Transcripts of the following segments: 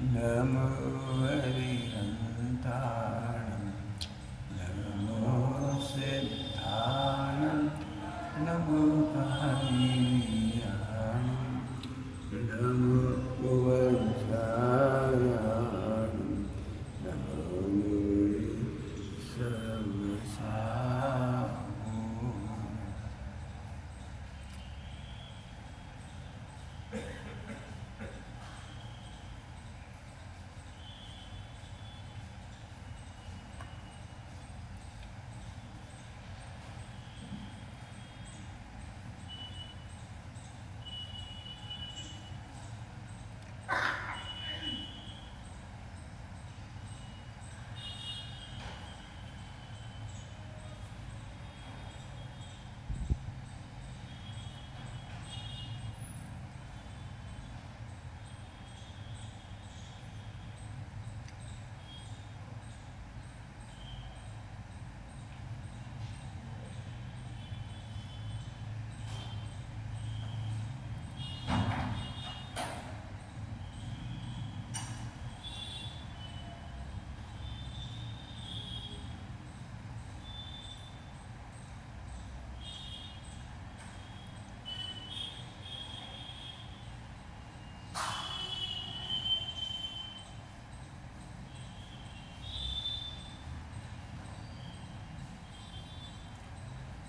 नमो हरिहन्ताणं नमो सिद्धाणं नमो हरियाणं नमो वज्रायाणं नमो सर्वसाहु।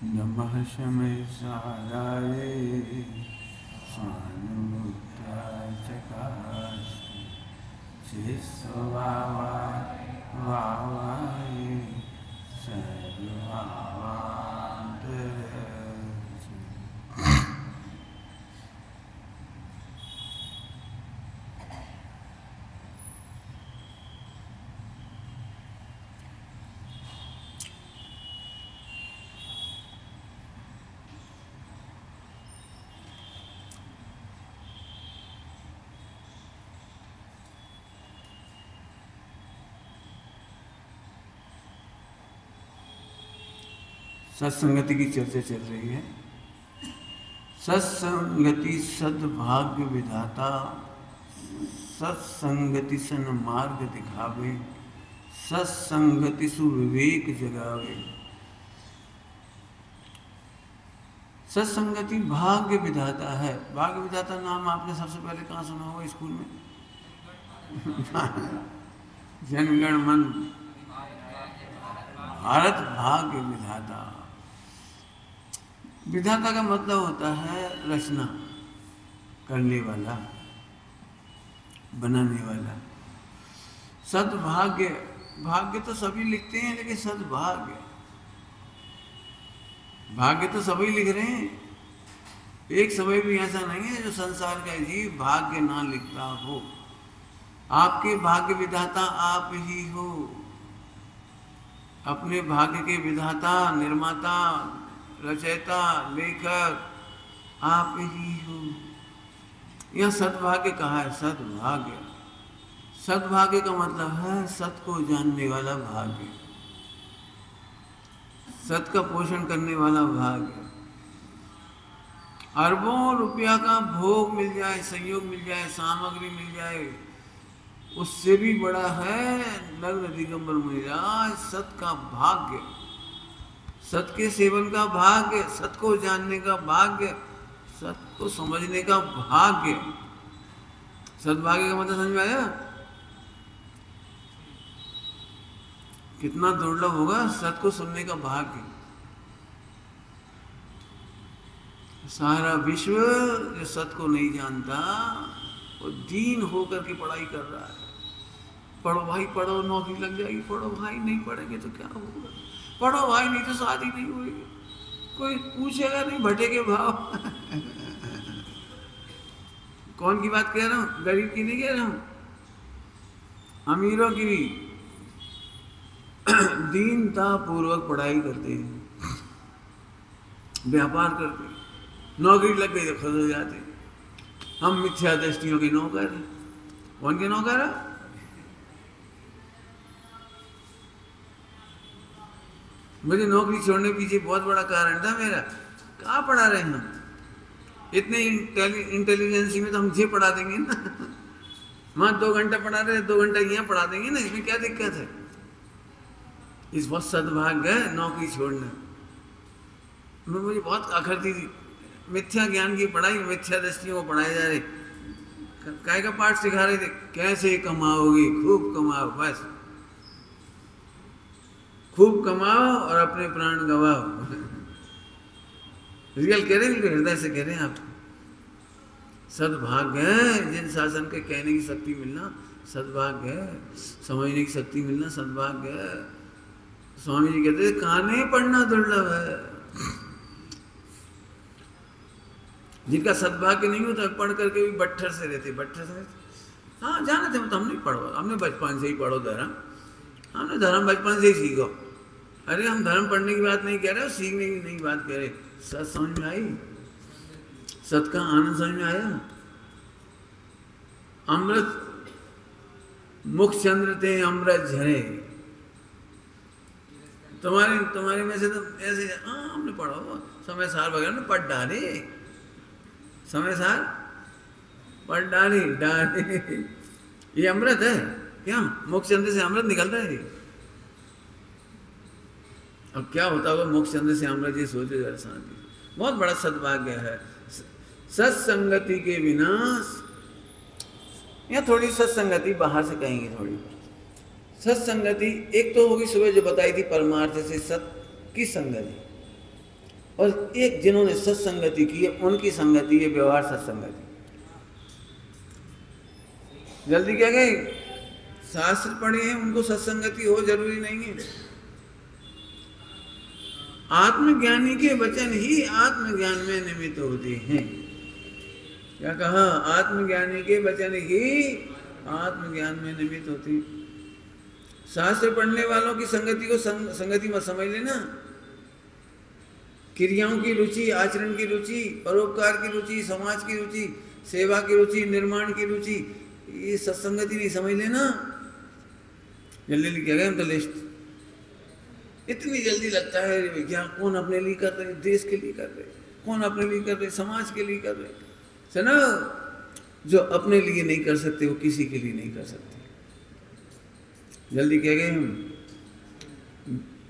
नमः शमैसाराय स्वानुमुद्राय चकास्ते चिस्वावाय सर्वावान्तरचे। सत्संगति की चर्चा चल रही है। सत्संगति सद्भाग्य विधाता, सत्संगति सन्मार्ग दिखावे, सत्संगति सुविवेक जगावे। सत्संगति भाग्य विधाता है। भाग्य विधाता नाम आपने सबसे पहले कहाँ सुना होगा? स्कूल में। जनगण मन भारत भाग्य विधाता। विधाता का मतलब होता है रचना करने वाला, बनाने वाला। सद्भाग्य, भाग्य तो सभी लिखते हैं, लेकिन सद्भाग्य, भाग्य तो सभी लिख रहे हैं। एक समय भी ऐसा नहीं है जो संसार का जीव भाग्य ना लिखता हो। आपके भाग्य विधाता आप ही हो। अपने भाग्य के विधाता, निर्माता, रचयिता, लेखक आप ही हो। यह सद्भाग्य कहा है। सद्भाग्य, सद्भाग्य का मतलब है सत को जानने वाला भाग्य, सत का पोषण करने वाला भाग्य। अरबों रुपया का भोग मिल जाए, संयोग मिल जाए, सामग्री मिल जाए, उससे भी बड़ा है नग्न दिगंबर मुनिराज सत का भाग्य, सत के सेवन का भाग्य, सत को जानने का भाग्य, सत को समझने का भाग्य। सद्भाग्य का मतलब समझ में आया? कितना दुर्लभ होगा सत को सुनने का भाग्य। सारा विश्व जो सत को नहीं जानता वो दीन होकर के पढ़ाई कर रहा है। पढ़ो भाई पढ़ो, नौकरी लग जाएगी। पढ़ो भाई, नहीं पढ़ेंगे तो क्या होगा? पढ़ो भाई, नहीं तो शादी नहीं होगी। कोई पूछेगा नहीं भट्टे के भाव। कौन की बात कह रहा हूँ? गरीब की नहीं कह रहा हूँ, अमीरों की भी। दीनता पूर्वक पढ़ाई करते हैं, व्यापार करते हैं, नौकरी लग गई तो खुश हो जाते हैं। हम मिथ्या दृष्टियों के नौकर हैं। कौन के नौकर है? मुझे नौकरी छोड़ने के पीछे बहुत बड़ा कारण था मेरा। कहाँ पढ़ा रहे हम? इतने इंटेलिजेंसी में तो हम मुझे पढ़ा देंगे ना। वहाँ 2 घंटा पढ़ा रहे, 2 घंटा यहाँ पढ़ा देंगे ना, इसमें क्या दिक्कत है? इस बहुत सद्भाग्य है नौकरी छोड़ना। मुझे बहुत आखिरती थी, मिथ्या ज्ञान की पढ़ाई, मिथ्या दृष्टियों को पढ़ाए जा रहे, काय का पाठ सिखा रहे थे, कैसे कमाओगे, खूब कमाओ, बस खूब कमाओ और अपने प्राण गवाओ। रियल कह रहे हैं, हृदय से कह रहे हैं आप। सद्भाग्य है जिन शासन के कहने की शक्ति मिलना, सद्भाग्य है समझने की शक्ति मिलना, सद्भाग्य है। स्वामी जी कहते थे काने पढ़ना दुर्लभ है। जिनका सद्भाग्य नहीं होता पढ़ करके भी बट्ठर से रहते, बट्ठर से रहते। हाँ जाने थे, तो हम नहीं पढ़ो, हमने बचपन से ही पढ़ो धर्म, हमने धर्म बचपन से ही सीखो। अरे हम धर्म पढ़ने की बात नहीं कह रहे, सीखने की नहीं बात कह रहे। सत समझ में आई, सत का आनंद समझ में आया। अमृत मुख चंद्र थे अमृत झरे, तुम्हारे में से तो ऐसे हमने पढ़ो, समय सार वगैरह ने पढ़ डाले, समय सार पढ़ डाले डाले। ये अमृत है क्या? मुख चंद्र से अमृत निकलता है। अब क्या होता होगा मुख चंद्र से अमृत, ये सोचो जरा शांति। बहुत बड़ा सद्भाग्य है। सत्संगति के बिना, या थोड़ी सत्संगति बाहर से कहेंगे, थोड़ी सत्संगति एक तो होगी सुबह जो बताई थी परमार्थ से सत की संगति, और एक जिन्होंने सत्संगति की है उनकी संगति है व्यवहार सत्संगति। जल्दी क्या गए, शास्त्र पढ़े हैं उनको सत्संगति हो जरूरी नहीं है। आत्मज्ञानी के वचन ही आत्मज्ञान में निमित्त होते हैं। क्या कहा? आत्मज्ञानी के वचन ही आत्मज्ञान में निमित्त होते हैं। शास्त्र पढ़ने वालों की संगति को संगति मत समझ लेना। क्रियाओं की रुचि, आचरण की रुचि, परोपकार की रुचि, समाज की रुचि, सेवा की रुचि, निर्माण की रुचि, ये सत्संगति नहीं समझ लेना। जल्दी लिख गए हम तो लिस्ट, इतनी जल्दी लगता है क्या कौन अपने लिए कर रहे, देश के लिए कर रहे, कौन अपने लिए कर रहे, समाज के लिए कर रहे। सुनो, जो अपने लिए नहीं कर सकते वो किसी के लिए नहीं कर सकते। जल्दी कह गए हम।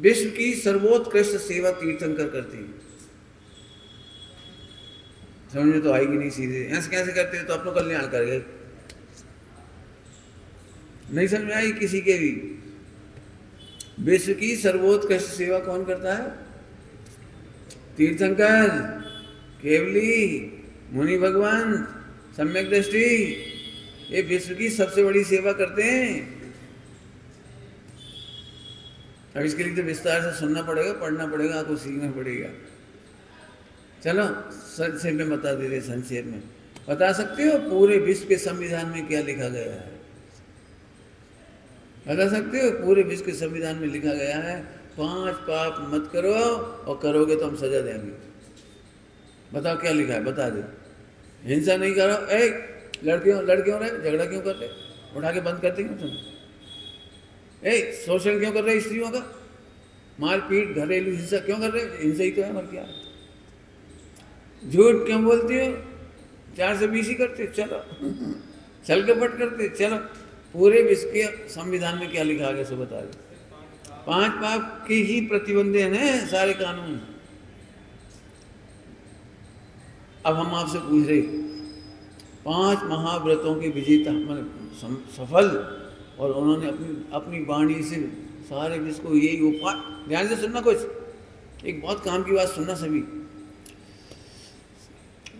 विश्व की सर्वोत्कृष्ट सेवा तीर्थंकर करते हैं। समझ में तो आएगी नहीं सीधे, ऐसे कैसे करते हैं तो अपनों कल्याण कर गए, नहीं समझ में आई किसी के भी। विश्व की सर्वोत्कृष्ट सेवा कौन करता है? तीर्थंकर, केवली, मुनि भगवान, सम्यक दृष्टि, ये विश्व की सबसे बड़ी सेवा करते हैं। अब इसके लिए तो विस्तार से सुनना पड़ेगा, पढ़ना पड़ेगा, आपको सीखना पड़ेगा। चलो संक्षेप में बता दे रहे, संक्षेप में बता सकते हो पूरे विश्व के संविधान में क्या लिखा गया है? बता सकते हो? पूरे विश्व के संविधान में लिखा गया है 5 पाप मत करो और करोगे तो हम सजा देंगे। बताओ क्या लिखा है, बता दो। हिंसा नहीं करो, लड़कियों रहे झगड़ा क्यों कर रहे, उठा के बंद करते क्यों तुम? शोषण क्यों कर रहे स्त्रियों का, मारपीट, घरेलू हिंसा क्यों कर रहे? हिंसा ही तो है, मर क्या? झूठ क्यों बोलते हो? 420 ही करते, चलो छल कपट करते, चलो पूरे विश्व के संविधान में क्या लिखा गया सो बता दो। 5 पाप के ही प्रतिबंधन है सारे कानून। अब हम आपसे पूछ रहे, 5 महाव्रतों के विजेता सफल, और उन्होंने अपनी वाणी से सारे विश्व को यही उपाय, ध्यान से सुनना, कुछ एक बहुत काम की बात सुनना सभी।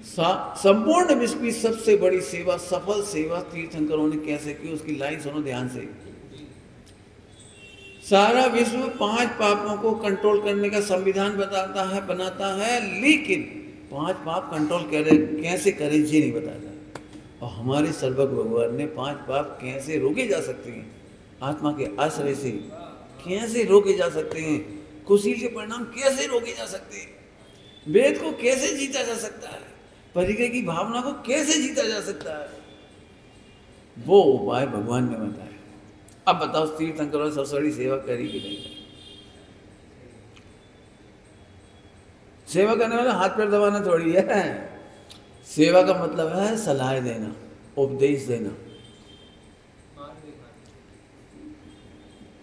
संपूर्ण विश्व की सबसे बड़ी सेवा, सफल सेवा तीर्थंकरों ने कैसे की, उसकी लाइन सुनो ध्यान से। सारा विश्व 5 पापों को कंट्रोल करने का संविधान बनाता है, लेकिन 5 पाप कंट्रोल कैसे करें ये नहीं बताता। और हमारे सर्वज्ञ भगवान ने 5 पाप कैसे रोके जा सकते हैं, आत्मा के आश्रय से कैसे रोके जा सकते हैं, कुशील के परिणाम कैसे रोके जा सकते हैं, वेद को कैसे जीता जा सकता है, परिग्रह की भावना को कैसे जीता जा सकता है, वो उपाय भगवान ने बताया। अब बताओ तीर्थंकरों ने सबसे बड़ी सेवा करी कि नहीं? सेवा करने वाला हाथ पैर दबाना थोड़ी है। सेवा का मतलब है सलाह देना, उपदेश देना,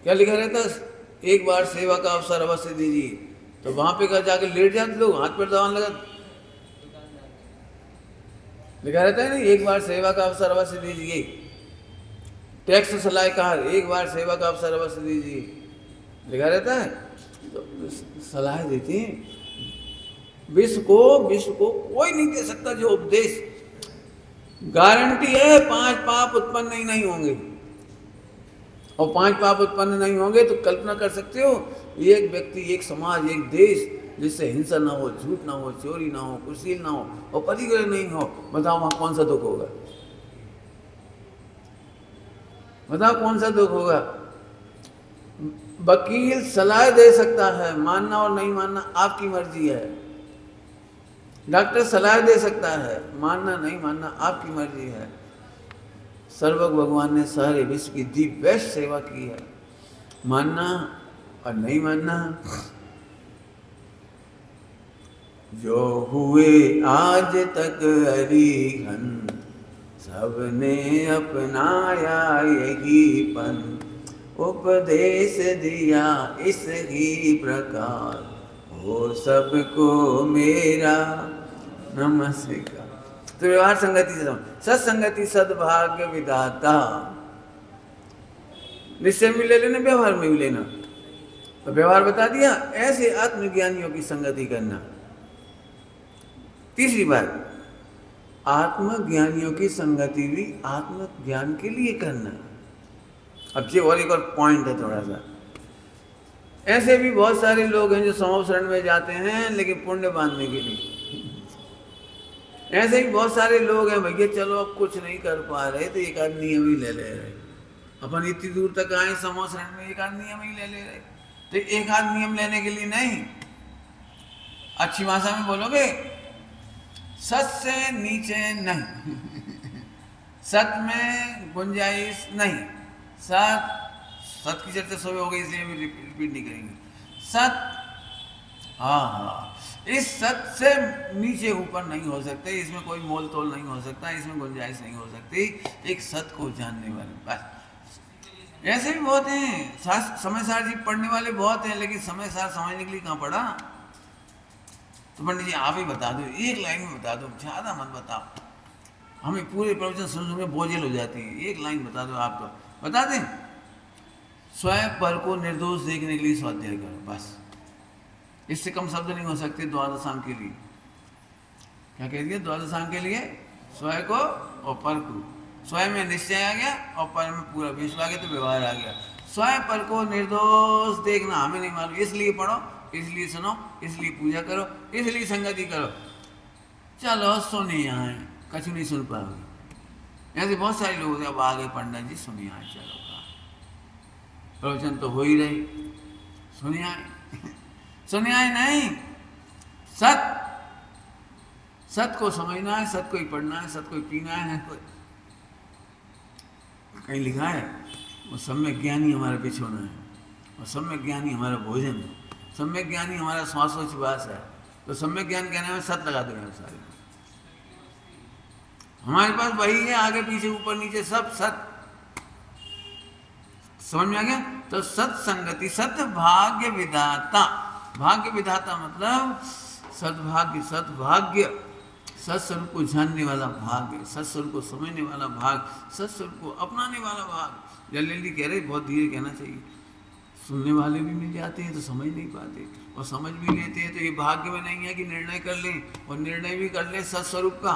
क्या लिखा रहता है? एक बार सेवा का अवसर अवश्य दीजिए। तो वहां पे क्या जाके लेट जाते लोग, हाथ पैर दबाने लगा, लिखा रहता है ना, एक बार सेवा का अवसर अवश्य दीजिए। टैक्स सलाहकार, एक बार सेवा का अवसर अवश्य दीजिए, लिखा रहता है। तो सलाह देती हैं। विश्व को कोई नहीं दे सकता जो उपदेश। गारंटी है 5 पाप उत्पन्न ही नहीं होंगे। और 5 पाप उत्पन्न नहीं होंगे तो कल्पना कर सकते हो, एक व्यक्ति, एक समाज, एक देश जिससे हिंसा ना हो, झूठ ना हो, चोरी ना हो, कुशील ना हो और पतिग्रह नहीं हो, बताओ वहां कौन सा दुख होगा? बताओ कौन सा दुख होगा? वकील सलाह दे सकता है, मानना और नहीं मानना आपकी मर्जी है। डॉक्टर सलाह दे सकता है, मानना नहीं मानना आपकी मर्जी है। सर्वज्ञ भगवान ने सारे विश्व की दी बेस्ट सेवा की है, मानना और नहीं मानना। जो हुए आज तक हरिहंत, सबने अपनाया यही पंथ। उपदेश दिया इस ही प्रकार, हो सबको मेरा नमस्कार। तो व्यवहार संगति से सत्संगति सद्भाग्य विधाता। निश्चय में ले लेना, व्यवहार में भी लेना। तो व्यवहार बता दिया, ऐसे आत्मज्ञानियों की संगति करना। तीसरी बात, आत्मज्ञानियों की संगति भी आत्मज्ञान के लिए करना। अब ये और एक और पॉइंट है थोड़ा सा। ऐसे भी बहुत सारे लोग हैं जो समूह शरण में जाते हैं लेकिन पुण्य बांधने के लिए। ऐसे ही बहुत सारे लोग हैं, भैया चलो अब कुछ नहीं कर पा रहे तो एक आध नियम ही ले ले रहे। अपन इतनी दूर तक आए समूह शरण में, एक आध नियम ही ले ले रहे। तो एक आध नियम लेने के लिए नहीं, अच्छी भाषा में बोलोगे, सत से नीचे नहीं, सत में गुंजाइश नहीं। सत की चर्चा सुबह हो गई इसलिए रिपीट नहीं करेंगे। सत, हाँ, इस सत से नीचे ऊपर नहीं हो सकते, इसमें कोई मोल तोल नहीं हो सकता, इसमें गुंजाइश नहीं हो सकती। एक सत को जानने वाले, बस। ऐसे भी बहुत हैं, समय सार जी पढ़ने वाले बहुत हैं, लेकिन समय सार समझने के लिए कहाँ पढ़ा? तो पंडित जी आप ही बता दो, एक लाइन में बता दो, ज़्यादा मत बताओ, हमें पूरे प्रवचन सुनने में बोझिल हो जाती है। एक लाइन बता दो, आप तो बता दें। स्वयं पर को निर्दोष देखने के लिए स्वाध्याय करो, बस। इससे कम शब्द नहीं हो सकते द्वादशांग के लिए। क्या कह दिया? द्वादशांग के लिए स्वयं को और पर को। स्वयं में निश्चय आ गया और पर में पूरा विश्व आ गया, तो व्यवहार आ गया। स्वयं पर को निर्दोष देखना हमें नहीं मालूम, इसलिए पढ़ो, इसलिए सुनो, इसलिए पूजा करो, इसलिए संगति करो। चलो सुनिए आए, कुछ नहीं सुन पाओगे। ऐसे बहुत सारे लोग अब आ गए, पंडित जी सुनिए आए, चलो प्रवचन तो हो ही रही, सुनिए आए, सुनिए आए नहीं, सत को समझना है, सत को ही पढ़ना है, सत को ही पीना है। कहीं लिखा है वो सम्यक ज्ञानी हमारा बिछोना है, और सम्यक ज्ञानी हमारा भोजन है, सम्यक ज्ञानी हमारा श्वासोच्छ्वास है। तो सम्यक ज्ञान कहने में सत लगा देंगे सारे। हमारे पास वही है, आगे पीछे ऊपर नीचे सब सत। समझ में आ गया? तो सत्संगति, सद्भाग्य विधाता। भाग्य विधाता मतलब सद्भाग्य, सद्भाग्य, सत्स्वरूप को जानने वाला भाग्य, सत्स्वरूप को समझने वाला भाग, सत्स्वरूप को अपनाने वाला भाग। जल्दी कह रहे, बहुत धीरे कहना चाहिए। सुनने वाले भी मिल जाते हैं तो समझ नहीं पाते, और समझ भी लेते हैं तो ये भाग्य में नहीं है कि निर्णय कर लें, और निर्णय भी कर लें सत्स्वरूप का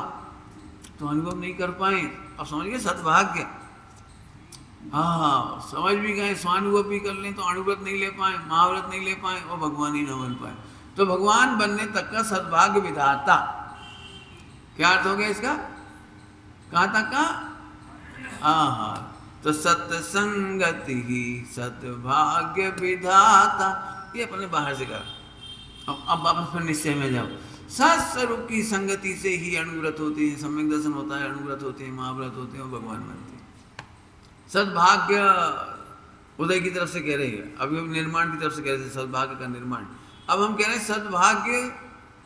तो अनुभव नहीं कर पाए। अब समझ गए सद्भाग्य। हाँ, समझ भी गए, स्वानुभव भी कर लें तो अणुव्रत नहीं ले पाए, महाव्रत नहीं ले पाए और भगवान ही न बन पाए। तो भगवान बनने तक का सद्भाग्य विधाता। क्या अर्थ हो गया इसका? कहाँ तक का? हाँ, तो सत्संगति ही सद्भाग्य विधाता। ये अपने बाहर से कहा। अब वापस फिर निश्चय में जाओ। सत्स्वरूप की संगति से ही अणुव्रत होते हैं, सम्यक दर्शन होता है, अणुव्रत होते हैं, महाव्रत होते हैं और भगवान बनते हैं। सद्भाग्य उदय की तरफ से कह रहे हैं, अभी निर्माण की तरफ से कह रहे थे, सद्भाग्य का निर्माण। अब हम कह रहे हैं सद्भाग्य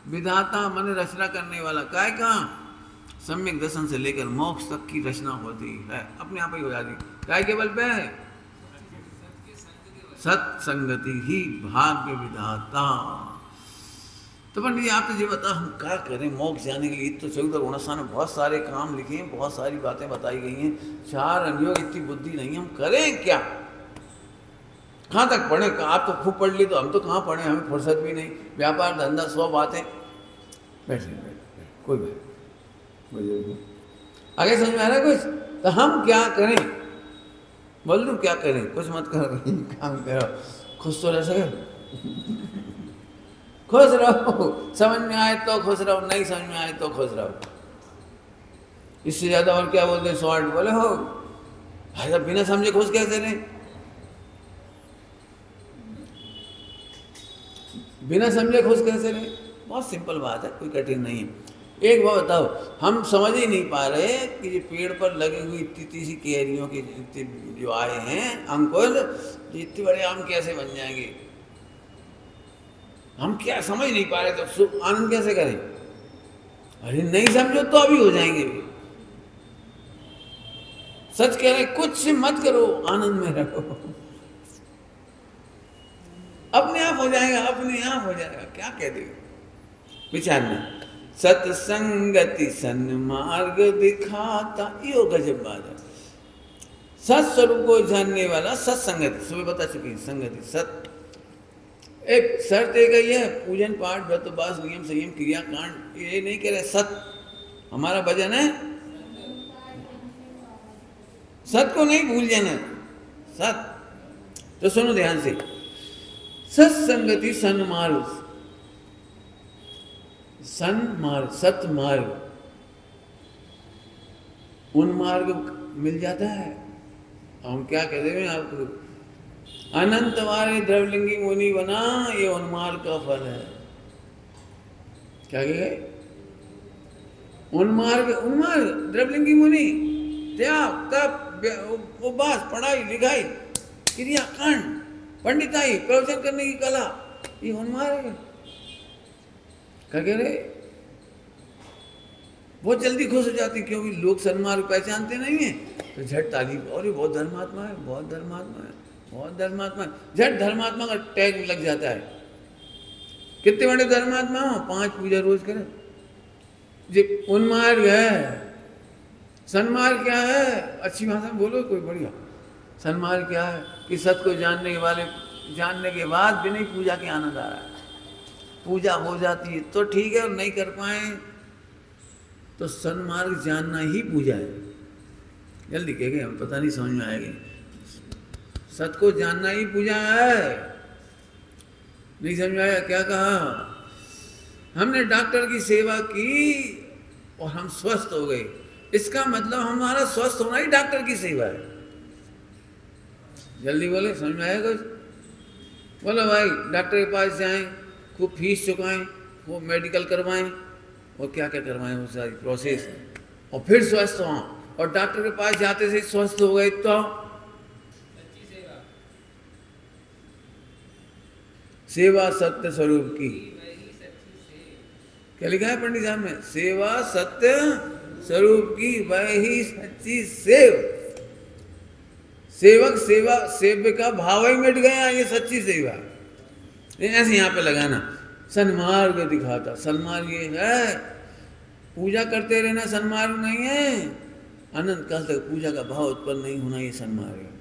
विधाता, मन रचना करने वाला। काय कहाँ? सम्यक दर्शन से लेकर मोक्ष तक की रचना होती है, अपने आप ही हो जाती। काय के बल पे है? सत्संगति ही भाग्य विधाता। तो पंडित जी आप तो ये बता हम क्या करें मोक्ष जाने के लिए? तो 14 गुणस्थान में बहुत सारे काम लिखे हैं, बहुत सारी बातें बताई गई हैं, 4 अनुयोग, इतनी बुद्धि नहीं है, हम करें क्या? कहाँ तक पढ़े? आप तो खूब पढ़ ली, तो हम तो कहाँ पढ़े, हमें फुर्सत भी नहीं, व्यापार धंधा 100 बातें। बैठिए कोई बात आगे समझ में आ रहा है कुछ? तो हम क्या करें? बोल दूँ क्या करें? कुछ मत करो, काम करो, खुश तो रह सके, खुश रहो, समझ में आए तो खुश रहो, नहीं समझ में आए तो खुश रहो। इससे ज्यादा और क्या बोलते हैं? शॉर्ट बोले हो भाई साहब, बिना समझे खुश कैसे रहे? बिना समझे खुश कैसे रहे? बहुत सिंपल बात है, कोई कठिन नहीं है। एक बात बताओ, हम समझ ही नहीं पा रहे कि ये पेड़ पर लगी हुई इतनी सी कैरियों के जो आए हैं अंकुर, इतने बड़े आम कैसे बन जाएंगे? हम क्या समझ नहीं पा रहे, तो आनंद कैसे करें? अरे नहीं समझो तो अभी हो जाएंगे। सच कह रहे, कुछ मत करो, आनंद में रहो, अपने आप हो जाएगा, अपने आप हो जाएगा। क्या कह देगा? विचार में सत्संगति सन्मार्ग दिखाता, यो गजब बात है। सत स्वरूप को जानने वाला सत्संगति, सुबह बता चुकी संगति सत। एक शर्त एक ही है, पूजन पाठ व्रत उपवास नियम संयम क्रिया कांड, ये नहीं कह रहे सत। हमारा भजन है सत को नहीं भूल जाना, सत। तो सुनो ध्यान से, सत्संगति सन्मार्ग, सन्मार्ग सतमार्ग, उन्मार्ग मिल जाता है। हम क्या कहते हैं आपको? अनंत वारे द्रवलिंगी मुनि बना, ये उन्मार्ग का फल है। क्या कहे? उन्मार्ग, उन्मार्ग द्रवलिंगी मुनि, त्याग तप उपवास पढ़ाई लिखाई क्रिया कांड पंडिताई प्रवचन करने की कला, ये उन्मार्ग है। क्या कह रहे? बहुत जल्दी खुश हो जाती, क्योंकि लोग सन्मार्ग पहचानते नहीं है, तो झट तारीफ, और ये बहुत धर्मात्मा है, बहुत धर्मात्मा है, बहुत धर्मात्मा है, झट धर्मात्मा का टैग लग जाता है। कितने बड़े धर्मात्मा हो, 5 पूजा रोज करें, ये उन्मार्ग है। सन्मार्ग क्या है? अच्छी भाषा में बोलो कोई बढ़िया। सन्मार्ग क्या है? कि सत्य को जानने के बाद भी नहीं पूजा के आनंद आ रहा है। पूजा हो जाती है तो ठीक है, और नहीं कर पाए तो सन्मार्ग जानना ही पूजा है। जल्दी कह गए, हमें पता नहीं समझ में आएगी। सत्य को जानना ही पूजा है। नहीं समझ में आया? क्या कहा? हमने डॉक्टर की सेवा की और हम स्वस्थ हो गए, इसका मतलब हमारा स्वस्थ होना ही डॉक्टर की सेवा है। जल्दी बोले, समझ में आया कुछ? बोलो भाई, डॉक्टर के पास जाएं, खूब फीस चुकाएं, वो मेडिकल करवाएं, और क्या क्या करवाएं, वो सारी प्रोसेस, और फिर स्वस्थ हों। और डॉक्टर के पास जाते से स्वस्थ हो गए तो सेवा सत्य स्वरूप की। क्या लिखा है पंडित साहब में? सेवा सत्य स्वरूप की, वह ही सच्ची सेव। सेवक सेवा, सेव्य का भाव ही मिट गया, ये सच्ची सेवा। ऐसे यहाँ पे लगाना, सन्मार्ग दिखाता। सन्मार्ग ये है, पूजा करते रहना सन्मार्ग नहीं है। अनंत काल तक पूजा का भाव उत्पन्न नहीं होना, ये सन्मार्ग है।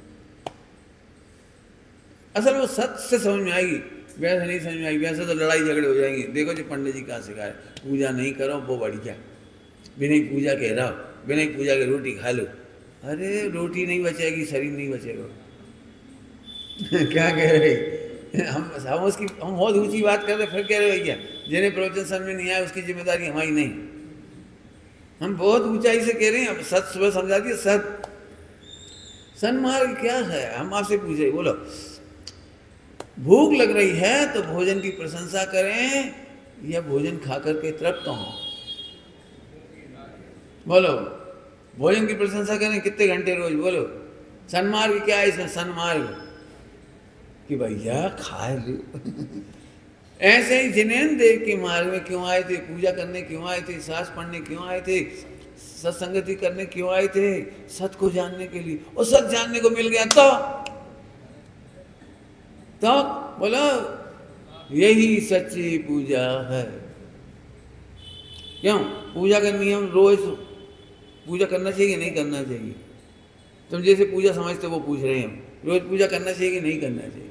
असल वो सत्य से समझ में आएगी, वैसे नहीं समझ में आएगी, वैसे तो लड़ाई झगड़े हो जाएंगे। देखो जी पंडित जी कहाँ सिखाए, पूजा नहीं करो वो बढ़िया, बिना पूजा के रहो, बिना पूजा के रोटी खा लो। अरे रोटी नहीं बचेगी, शरीर नहीं बचेगा। क्या कह रहे? हम बहुत ऊंची बात कर रहे, फिर कह रहे भैया जिन्हें प्रवचन समझ में नहीं आया उसकी जिम्मेदारी हमारी नहीं। हम बहुत ऊंचाई से कह रहे हैं, सत सुबह समझा दिए। सत सन्मार्ग क्या है? हम आपसे पूछ रहे, बोलो। भूख लग रही है तो भोजन की प्रशंसा करें या भोजन खा करके तृप्त हों? बोलो, भोजन की प्रशंसा करें कितने घंटे रोज? बोलो। सन्मार्ग क्या है इसमें? सन्मार्ग कि भैया खा लो। ऐसे ही जिनेन देव के मार्ग में क्यों आए थे? पूजा करने क्यों आए थे? शास्त्र पढ़ने क्यों आए थे? सत्संगति करने क्यों आए थे? सत्य को जानने के लिए। और सत्य जानने को मिल गया तो तो बोलो यही सच्ची पूजा है। क्यों पूजा करनी है? हम रोज पूजा करना चाहिए कि नहीं करना चाहिए? तुम जैसे पूजा समझते वो पूछ रहे हैं, रोज पूजा करना चाहिए कि नहीं करना चाहिए?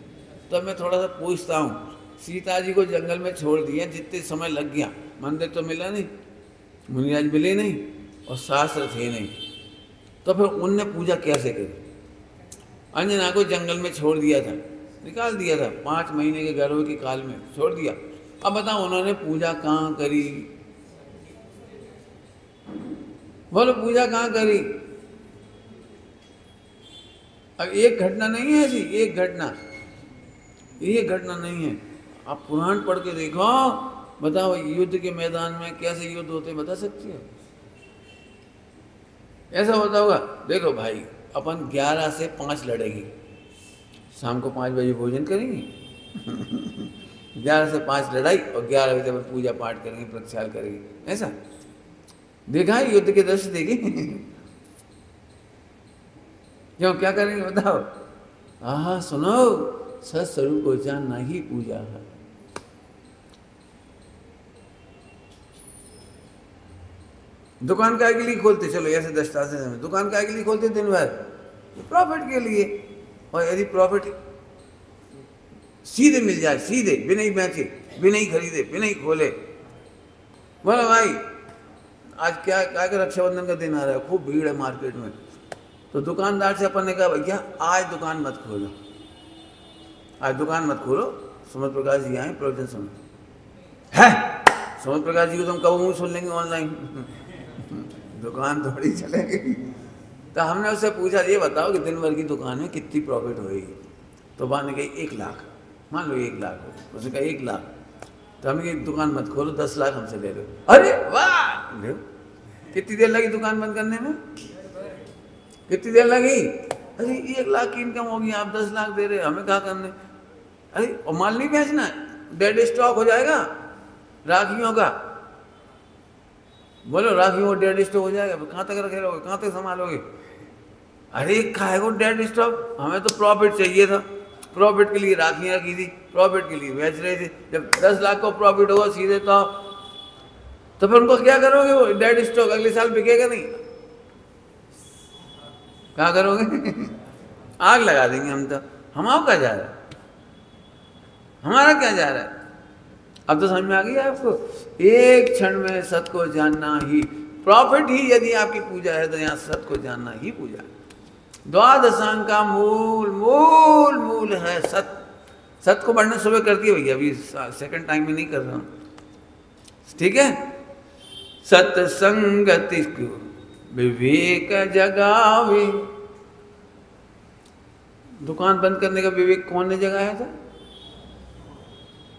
तो मैं थोड़ा सा पूछता हूँ, सीता जी को जंगल में छोड़ दिया, जितने समय लग गया, मंदिर तो मिला नहीं, मुनिराज मिले नहीं और शास्त्र थे नहीं, तो फिर उनने पूजा कैसे करी? अंजना को जंगल में छोड़ दिया था, निकाल दिया था, 5 महीने के गर्भ के काल में छोड़ दिया। अब बताओ उन्होंने पूजा कहाँ करी? बोलो पूजा कहाँ करी? अब एक घटना नहीं है ऐसी, एक घटना नहीं है। आप पुराण पढ़ के देखो, बताओ युद्ध के मैदान में कैसे युद्ध होते बता सकती है? ऐसा होता होगा। देखो भाई, अपन 11 से 5 लड़ेंगे, शाम को 5 बजे भोजन करेंगे 11 से 5 लड़ाई और 11 बजे अपन पूजा पाठ करेंगे, प्रक्षाल करेंगे। ऐसा देखा है? युद्ध के दृश्य देखे क्यों? क्या करेंगे बताओ? आहा, सुनो, सत्स्वरूप को जानना ही पूजा है। दुकान काय के लिए खोलते? चलो ऐसे दस्ताने में दुकान काय के लिए खोलते? दिन भर प्रॉफिट के लिए। और यदि प्रॉफिट सीधे मिल जाए, सीधे, बिना ही बेचे, बिना ही खरीदे, बिना ही खोले, बोलो भाई आज क्या क्या का रक्षाबंधन का दिन आ रहा है, खूब भीड़ है मार्केट में, तो दुकानदार से अपन ने कहा भैया आज दुकान मत खोलो, आज दुकान मत खोलो, सुमत प्रकाश जी आए, प्रवचन सुनो। है सुमत प्रकाश जी को तुम कब मुँह सुन लेंगे ऑनलाइन दुकान थोड़ी चलेगी। तो हमने उससे पूछा, ये बताओ कि दिन भर की दुकान में कितनी प्रॉफिट होगी? तो बात ने कही 1 लाख, मान लो 1 लाख हो। उसने कहा 1 लाख, तो हमने कहा दुकान मत खोलो, 10 लाख हमसे ले लो। अरे वाह, ले। कितनी देर लगी दुकान बंद करने में? कितनी देर लगी? अरे 1 लाख की इनकम होगी, आप 10 लाख दे रहे, हमें क्या करने? अरे और माल नहीं बेचना, डेड स्टॉक हो जाएगा राखियों का। बोलो राखियों का डेड स्टॉक हो जाएगा, कहाँ तक रखे रहोगे, कहाँ तक संभालोगे? अरे खाएगो डेड स्टॉक, हमें तो प्रॉफिट चाहिए था, प्रॉफिट के लिए राखियाँ रखी थी, प्रॉफिट के लिए बेच रहे थे। जब 10 लाख का प्रॉफिट होगा सीधे तो फिर उनको क्या करोगे? वो डेड स्टॉक अगले साल बिकेगा नहीं, क्या करोगे? आग लगा देंगे हम तो। हमारा क्या जा रहा है? हमारा क्या जा रहा है? अब तो समझ में आ गई आपको? एक क्षण में सत्य को जानना ही प्रॉफिट ही यदि आपकी पूजा है, तो यहाँ सत्य को जानना ही पूजा है। द्वादशांग का मूल है सत्य। सत्य को वर्णन सुबह करती है भैया, अभी सेकंड टाइम में नहीं कर रहा हूँ, ठीक है? सत्संगति को विवेक जगावे। दुकान बंद करने का विवेक कौन ने जगाया था?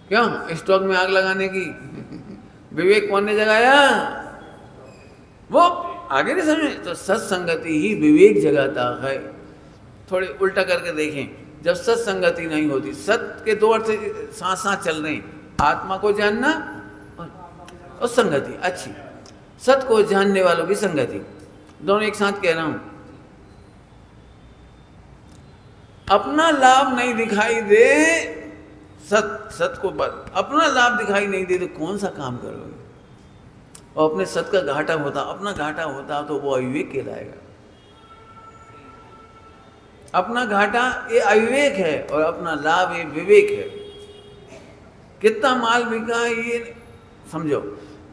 क्यों? स्टॉक में आग लगाने की विवेक कौन ने जगाया? वो आगे नहीं समझे? तो सत्संगति ही विवेक जगाता है। थोड़े उल्टा करके देखें, जब सत्संगति नहीं होती, सत्य के 2 अर्थ साथ साथ चल रहे हैं, आत्मा को जानना और संगति अच्छी, सत्य को जानने वालों की संगति, दोनों एक साथ कह रहा हूं। अपना लाभ नहीं दिखाई दे, सत्य को अपना लाभ दिखाई नहीं दे तो कौन सा काम करोगे? और अपने सत्य का घाटा होता, अपना घाटा होता तो वो अविवेक कहलाएगा। अपना घाटा ये अविवेक है और अपना लाभ ये विवेक है। कितना माल बिका ये समझो।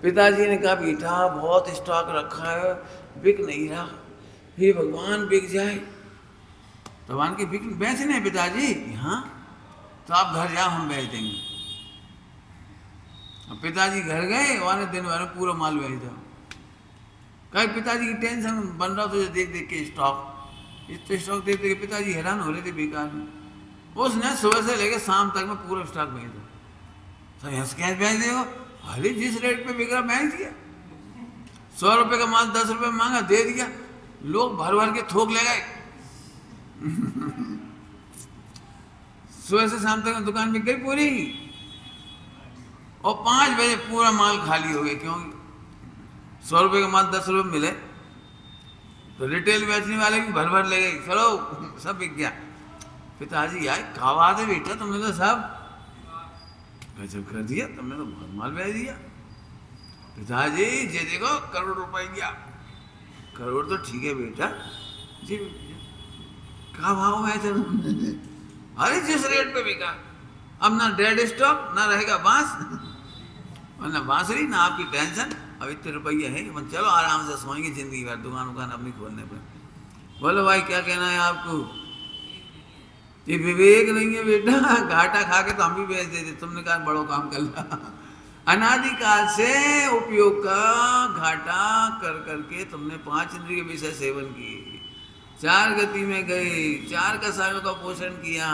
पिताजी ने कहा बेटा बहुत स्टॉक रखा है, बिक नहीं रहा, हे भगवान बिक जाए। भगवान के बेचने हैं पिताजी, हाँ तो आप घर जाओ हम बेच देंगे। अब पिताजी घर गए, वहां दिन भर में पूरा माल बेच दो। कहीं पिताजी की टेंशन बन रहा तो देख देख के स्टॉक देख के पिताजी हैरान हो रहे थे बेकार में। उसने सुबह से लेकर शाम तक में पूरा स्टॉक बेच दो। तो कैसे बेच देगा? अरे जिस रेट पे बिक रहा बेच दिया। 100 रुपए का माल 10 रुपए में मांगा, दे दिया। लोग भर भर के थोक ले गए सुबह से शाम तक दुकान बिक गई पूरी, और 5 बजे पूरा माल खाली हो गया। क्यों? 100 रुपए का माल 10 रुपए मिले तो रिटेल बेचने वाले भी भर भर ले गए, चलो सब बिक गया। पिताजी आए, खावा दे बेटा तुमने तो सब गजब कर दिया, तुमने तो बहुत माल भेज दिया। पिताजी ये देखो करोड़ रुपया। करोड़ तो ठीक है बेटा जी, क्या भाव है सर? अरे जिस रेट पे बिका, अब ना डेड स्टॉक ना रहेगा बांस और ना बांसुरी ना आपकी टेंशन। अब इतने रुपये है, चलो आराम से सोएंगे जिंदगी भर, दुकान उकान अपनी खोलने पर। बोलो भाई क्या कहना है आपको? ये विवेक नहीं है बेटा, घाटा खा के तो हम भी बेच देते, तुमने कहा बड़ो काम कर ला। अनादिकाल से उपयोग का घाटा कर करके तुमने 5 इंद्रिय के विषय सेवन किए, 4 गति में गए, 4 कसायों का पोषण किया,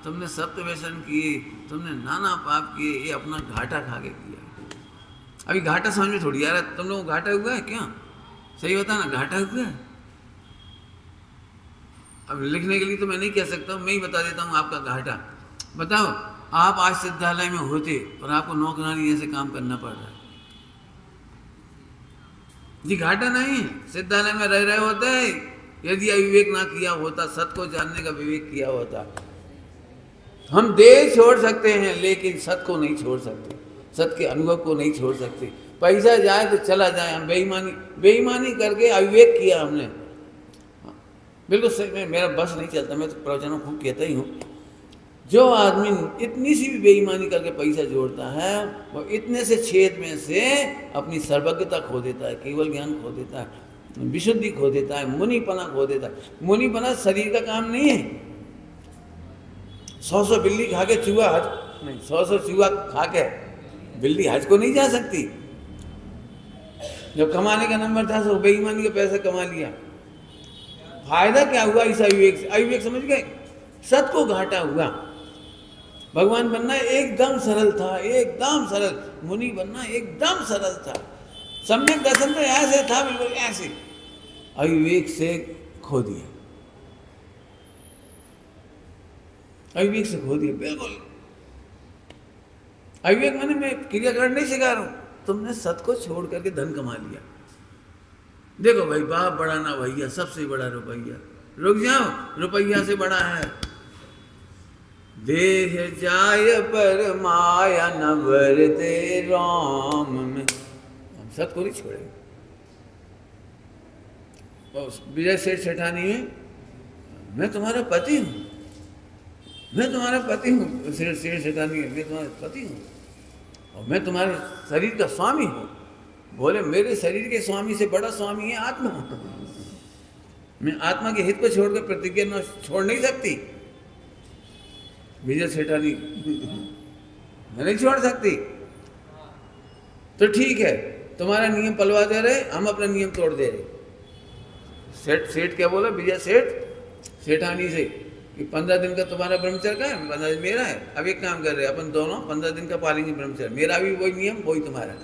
तुमने सप्त व्यसन किए, तुमने नाना पाप किए, ये अपना घाटा खा के किया। अभी घाटा समझ में थोड़ी आ रहा है तुम लोगों को, घाटा हुआ है क्या? सही बता ना, घाटा हुआ है? अब लिखने के लिए तो मैं नहीं कह सकता हूँ, मैं ही बता देता हूँ आपका घाटा। बताओ, आप आज सिद्धालय में होते और आपको नौकरानी ऐसे काम करना पड़ रहा है, जी घाटा नहीं है? सिद्धालय में रह रहे होते यदि अविवेक ना किया होता, सत्य को जानने का विवेक किया होता। हम देह छोड़ सकते हैं लेकिन सत्य को नहीं छोड़ सकते, सत्य के अनुभव को नहीं छोड़ सकते। पैसा जाए तो चला जाए, हम बेईमानी करके अविवेक किया हमने। बिल्कुल सही में मेरा बस नहीं चलता, मैं तो प्रवचनों खूब कहता ही हूँ। जो आदमी इतनी सी भी बेईमानी करके पैसा जोड़ता है, वो इतने से छेद में से अपनी सर्वज्ञता खो देता है, केवल ज्ञान खो देता है, विशुद्धि खो देता है, मुनिपना खो देता है। मुनिपना शरीर का काम नहीं है। 100 बिल्ली खा के चूहा हज नहीं, 100 चूहा खा के बिल्ली हज को नहीं जा सकती। जब कमाने का नंबर था, सब बेईमानी के पैसे कमा लिया। फायदा क्या हुआ इस अविवेक से? अविवेक समझ गए, सत को घाटा हुआ। भगवान बनना एकदम सरल था, एकदम सरल। मुनि बनना एकदम सरल था। सम्यक दर्शन तो ऐसे था, बिल्कुल ऐसे। अविवेक से खो दिया, अविवेक से खो दिया बिल्कुल। अविवेक माने मैं क्रियाकरण नहीं सिखा रहा हूं, तुमने सत को छोड़ करके धन कमा लिया। देखो भाई, बाप बड़ा ना भैया, सबसे बड़ा रुपया। रुक जाओ, रुपया से बड़ा है। देह जाय पर माया न बरते राम में, हम सत को नहीं छोड़ेंगे। विजय सेठ सेठानी है, मैं तुम्हारा पति हूँ, मैं तुम्हारा पति हूँ। सेठ सेठानी है, मैं तुम्हारा पति हूँ और मैं तुम्हारे शरीर का स्वामी हूँ। बोले मेरे शरीर के स्वामी से बड़ा स्वामी है आत्मा। मैं आत्मा के हित को छोड़कर प्रतिज्ञा न छोड़ नहीं सकती। विजय सेठानी मैं नहीं छोड़ सकती। तो ठीक है, तुम्हारा नियम पलवा दे रहे, हम अपना नियम तोड़ दे रहे। सेठ क्या बोला विजय सेठानी से कि 15 दिन का तुम्हारा ब्रह्मचर्य का है, 15 दिन मेरा है। अब एक काम कर रहे, अपन दोनों 15 दिन का पालेंगे ब्रह्मचर्य। मेरा भी वही नियम, वही तुम्हारा।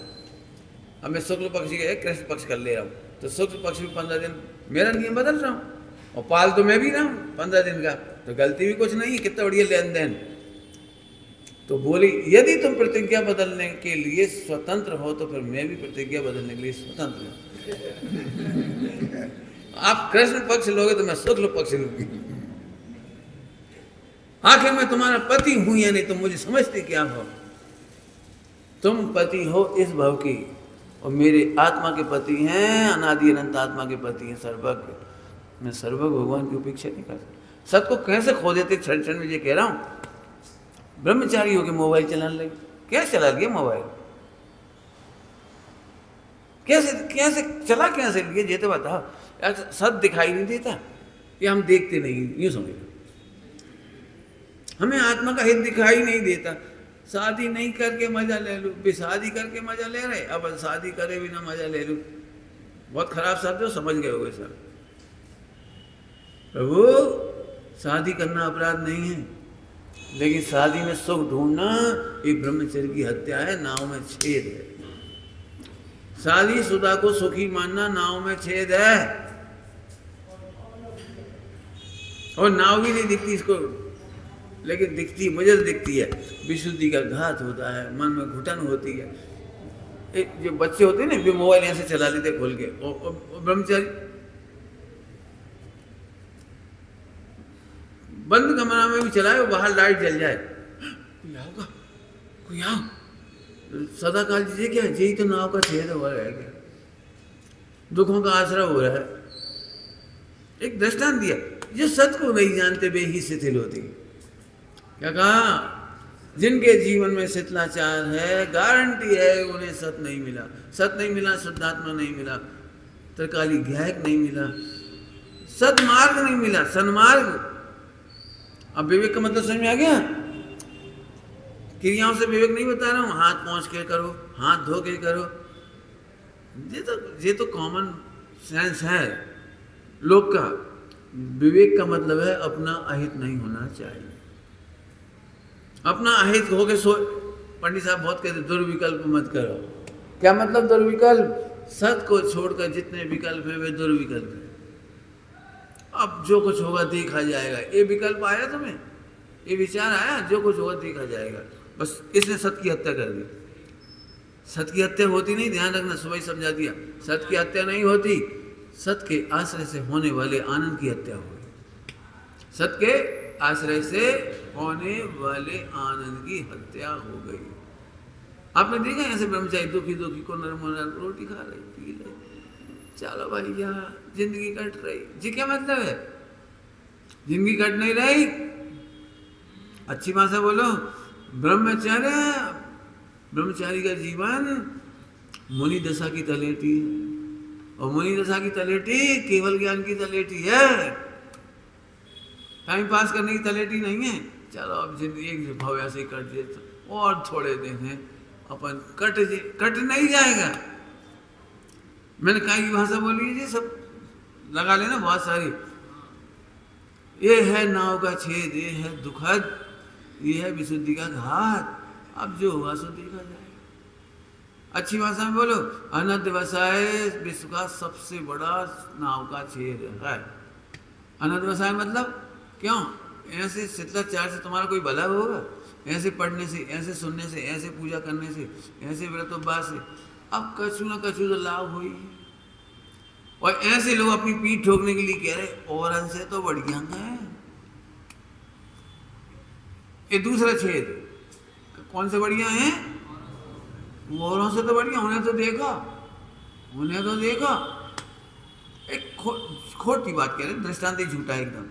अब मैं शुक्ल पक्ष का कृष्ण पक्ष कर ले रहा हूँ, तो शुक्ल पक्ष भी 15 दिन मेरा नियम बदल रहा हूँ और पाल तो मैं भी रहा हूँ 15 दिन का, तो गलती भी कुछ नहीं है। कितना बढ़िया लेन देन। तो बोली यदि तुम प्रतिज्ञा बदलने के लिए स्वतंत्र हो तो फिर मैं भी प्रतिज्ञा बदलने के लिए स्वतंत्र हूँ। आप कृष्ण पक्ष लोगे तो मैं शुक्ल पक्ष लूंगी। आखिर मैं तुम्हारा पति हूं या नहीं, तुम मुझे समझते क्या हो? तुम पति हो इस भव की और मेरे आत्मा के पति हैं, अनादि अनंत आत्मा के पति हैं, सर्वज्ञ। मैं सर्वज्ञ भगवान की उपेक्षा नहीं कर सकता। सत को कैसे खो देते क्षण क्षण में, ये कह रहा हूं। ब्रह्मचारी होके मोबाइल चलाने लगे। कैसे चला लिया मोबाइल? कैसे चला, कैसे लिए ये तो बताओ। सत दिखाई नहीं देता कि हम देखते नहीं, यूँ समझ। हमें आत्मा का हित दिखाई नहीं देता। शादी नहीं करके मजा ले लूँ, शादी करके मजा ले रहे, अब शादी करे बिना मजा ले लूँ। बहुत खराब शब्द हो, समझ गए होगे सर। प्रभु शादी करना अपराध नहीं है, लेकिन शादी में सुख ढूंढना ये ब्रह्मचर्य की हत्या है, नाव में छेद है। शादी शुदा को सुखी मानना नाव में छेद है। और नाव भी नहीं दिखती इसको, लेकिन दिखती, मुझे तो दिखती है। विशुद्धि का घात होता है, मन में घुटन होती है। एक जो बच्चे होते हैं ना, वे मोबाइल ऐसे चला लेते खोल के, ब्रह्मचारी बंद कमरा में भी चलाए और बाहर लाइट जल जाए, कोई आओगा, कोई आओ, सदा काल जी क्या यही तो नाव का छेद हो रहा है, क्या दुखों का आसरा हो रहा है। एक दृष्टांत दिया, जो सत्य को नहीं जानते वे ही शिथिल होते। क्या कहा? जिनके जीवन में शिथिलाचार है, गारंटी है उन्हें सत्य नहीं मिला। सत्य नहीं मिला, शुद्धात्मा नहीं मिला, त्रिकाली ज्ञायक नहीं मिला, सदमार्ग नहीं मिला, सन्मार्ग। अब विवेक का मतलब समझ में आ गया? क्रियाओं से विवेक नहीं बता रहा हूं, हाथ पहुंच के करो, हाथ धो के करो, ये तो कॉमन सेंस है लोग का। विवेक का मतलब है अपना अहित नहीं होना चाहिए। अपना अहित हो के पंडित साहब बहुत कहते दुर्विकल्प मत करो। क्या मतलब दुर्विकल्प? सत को छोड़कर जितने विकल्प है वे दुर्विकल्प है। अब जो कुछ होगा देखा जाएगा, ये विकल्प आया तुम्हें, ये विचार आया, जो कुछ होगा देखा जाएगा। बस इसने सत की हत्या कर दी। सत की हत्या होती नहीं, ध्यान रखना, सुबह ही समझा दिया। सत की हत्या नहीं होती, सत के आश्रय से होने वाले आनंद की हत्या हो गई। सत के आश्रय से होने वाले आनंद की हत्या हो गई। आपने देखा ऐसे ब्रह्मचारी दुखी दुखी को नरम रोटी खा रही, पी रही, चलो भैया जिंदगी कट रही। जी क्या मतलब है? जिंदगी कट नहीं रही, अच्छी भाषा बोलो। ब्रह्मचर्य, ब्रह्मचारी का जीवन मुनि दशा की तलेटी है, और मुनि दशा की तलेटी केवल ज्ञान की तलेटी है, टाइम पास करने की तलेटी नहीं है। चलो अब जिंदगी एक भाव ऐसे ही कट जाए, और थोड़े दिन है अपन कट नहीं जाएगा। मैंने कहा की भाषा बोली है जी, सब लगा लेना बहुत सारी। ये है नाव का छेद, ये है दुखद, ये है विशुद्धि का घात। अब जो हुआ सो देखा जाएगा। अच्छी भाषा में बोलो, अनध्यवसाय विश्व का सबसे बड़ा नाव का छेद है। अनध्यवसाय मतलब क्यों? ऐसे शिथिलाचार से तुम्हारा कोई भला होगा? ऐसे पढ़ने से, ऐसे सुनने से, ऐसे पूजा करने से, ऐसे व्रतोपवास से अब कछु ना कछु तो लाभ हो ही। और ऐसे लोग अपनी पीठ ठोकने के लिए कह रहे और से तो बढ़िया है। ये दूसरा छेद, कौन से बढ़िया है? औरों से तो बढ़िया, उन्हें तो देखा, उन्हें तो देखा। एक खोटी बात कह रहे, दृष्टांत ही झूठा एकदम।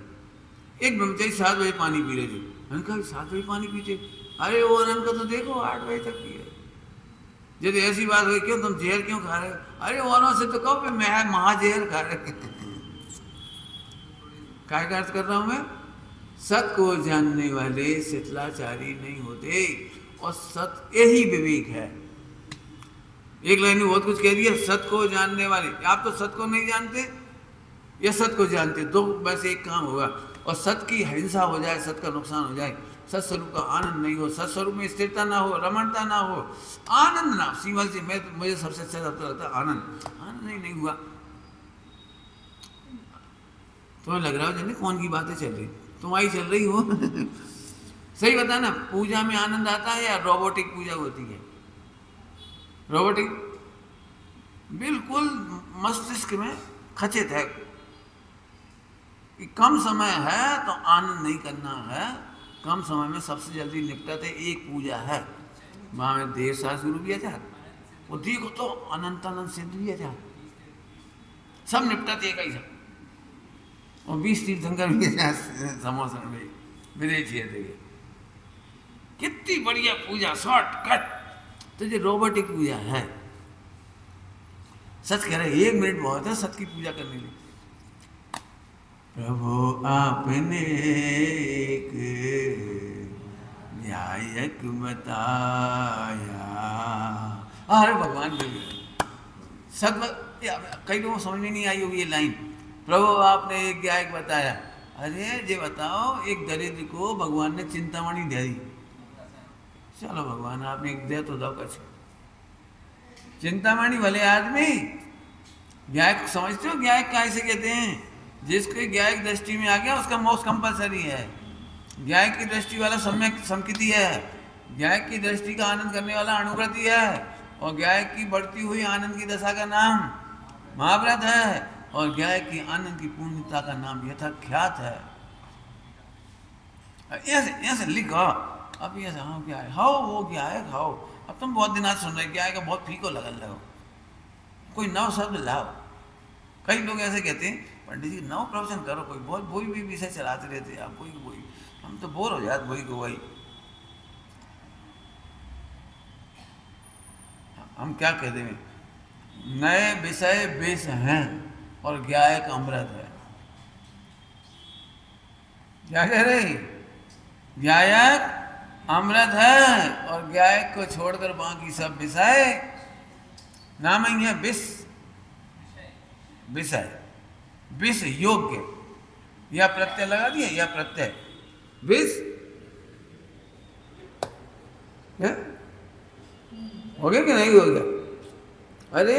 एक ब्रह्मचारी 7 बजे पानी पी रहे थे। मैंने कहा 7 बजे पानी पीते? अरे वो अनंत का तो देखो 8 बजे तक पी रहे। यदि ऐसी बात हुई, क्यों तुम जहर क्यों खा रहे हो? अरे औरों से तो कहो मैं महाजहर खा रहे। काय का अर्थ कर रहा हूं मैं? सत को जानने वाले शिथिलाचारी नहीं होते, और सत यही विवेक है। एक लाइन में बहुत कुछ कह दिया। सत को जानने वाले, आप तो सत को नहीं जानते या सत को जानते, दो बस एक काम होगा। और सत की हिंसा हो जाए, सत का नुकसान हो जाए, सत्स्वरूप का आनंद नहीं हो, सत्स्वरूप में स्थिरता ना हो, रमणता ना हो, आनंद ना, सीमल से मुझे सबसे अच्छा लगता है आनंद। आनंद नहीं हुआ, तुम्हें लग रहा हो जैसे कौन की बातें चल रही, तुम्हारी चल रही हो। सही बता ना, पूजा में आनंद आता है या रोबोटिक पूजा होती है? रोबोटिक बिल्कुल मस्तिष्क में खचित है कि कम समय है तो आनंद नहीं करना है, कम समय में सबसे जल्दी निपटाते एक पूजा है, वहां में देर साल शुरू किया जाए, वो देखो तो अनंत अनंत सिद्ध किया जाए, सब निपटाते एक ही सब। और 20 तीर्थंकर भी समोसा में विदेशी है, देखिए कितनी बढ़िया पूजा, शॉर्टकट। तो ये रोबोटिक पूजा है। सच कह रहे, 1 मिनट बहुत है सत की पूजा करने के लिए। प्रभु आपने एक न्यायक बताया। अरे भगवान सत, कई लोगों को समझ में नहीं आई होगी ये लाइन। प्रभु आपने एक न्यायक बताया। अरे ये बताओ, एक दरिद्र को भगवान ने चिंतामणि दे दी। चलो भगवान आपने एक दे तो दो कुछ चिंतामणि भले आदमी। न्यायिक समझते हो न्यायिक कैसे कहते हैं? जिसके न्यायिक दृष्टि में आ गया उसका मोक्ष कंपलसरी है। न्यायिक की दृष्टि वाला सम्यक संकिति है, न्यायिक की दृष्टि का आनंद करने वाला अनुव्रति है, और न्यायिक की बढ़ती हुई आनंद की दशा का नाम महाव्रत है, और न्यायिक की आनंद की पूर्णता का नाम यथाख्यात है। ऐसे ऐसे लिखो, अब ये हाँ क्या है, खाओ वो क्या है, खाओ। अब तुम बहुत दिन आज सुन रहे क्या है, बहुत फीको लगन लगो, कोई नव शब्द लाओ। कई लोग ऐसे कहते हैं पंडित जी नव प्रवचन करो, कोई बहुत वही भी विषय चलाते रहते आप, वही वही, हम तो बोर हो जाते वही को वही। हम क्या कहते हैं, नए विषय विष हैं और गायक अमृत है। क्या कह रहे, गायक अमृत है और गायक को छोड़कर बाकी सब विषय नाम ही है विष, विषय, विष योग्य, या प्रत्यय लगा दिया, या प्रत्यय विष हो गया कि नहीं हो गया? अरे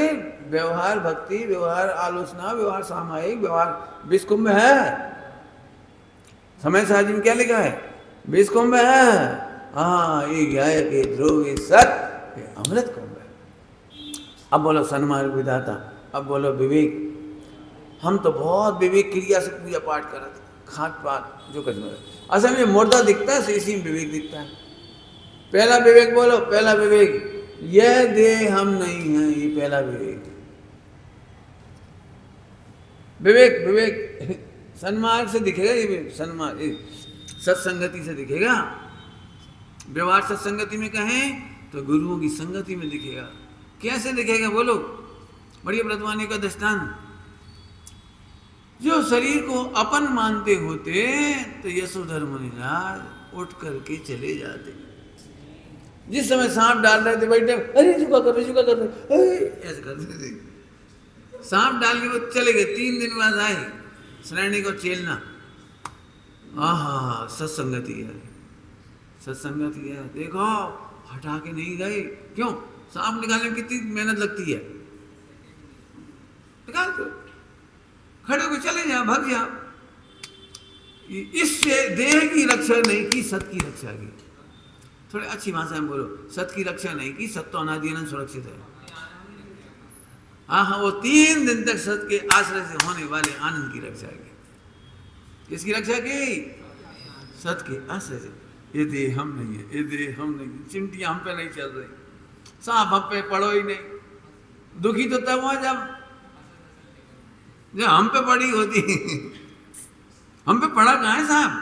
व्यवहार भक्ति, व्यवहार आलोचना, व्यवहार सामायिक, व्यवहार विष कुंभ है। समय साजी में क्या लिखा है, विष कुंभ है। हाँ ये गायक ये ध्रुव ये सत ये अमृत कुंभ है। अब बोलो सन्मार्ग विधाता, अब बोलो विवेक। हम तो बहुत विवेक क्रिया से पूजा पाठ करते, खाट पात जो कुछ बोले, असल में मुर्दा दिखता है, इसी में विवेक दिखता है। पहला विवेक बोलो, पहला विवेक, यह देह हम नहीं है, ये पहला विवेक। विवेक विवेक सन्मार्ग से दिखेगा, ये सन्मार्ग सत्संगति से दिखेगा। व्यवहार सत्संगति में कहें तो गुरुओं की संगति में दिखेगा। कैसे दिखेगा बोलो, बढ़िया व्रतवाणी का दृष्टांत। जो शरीर को अपन मानते होते तो यशोधर मुनिराज उठ करके चले जाते। जिस समय सांप डाल रहे थे बैठे, अरे झुका कर रहे, झुका कर रहे, ऐसे करते थे। सांप डाल के वो चले गए, 3 दिन बाद आए, श्रेणी को चेलना। आहा सत्संगति है, सत्संगति है। देखो हटा के नहीं गए, क्यों? सांप निकालने में कितनी मेहनत लगती है, निकाल दो, खड़े को चले जाओ, भाग जाओ। इससे देह की रक्षा नहीं की, सत की रक्षा की। थोड़ी अच्छी भाषा में बोलो, सत की रक्षा नहीं की, सत तो अनादिअनंत सुरक्षित है। हाँ हाँ, वो 3 दिन तक सत के आश्रय से होने वाले आनंद की रक्षा की। किसकी रक्षा की? सत के आश्रय से। ये देह हम नहीं है, ये देह हम नहीं, चिमटियां हम पे नहीं चल रही, सांप हम पे पड़ो ही नहीं। दुखी तो तब हुआ जब हम पे पड़ी होती। हम पे पड़ा कहाँ है सांप?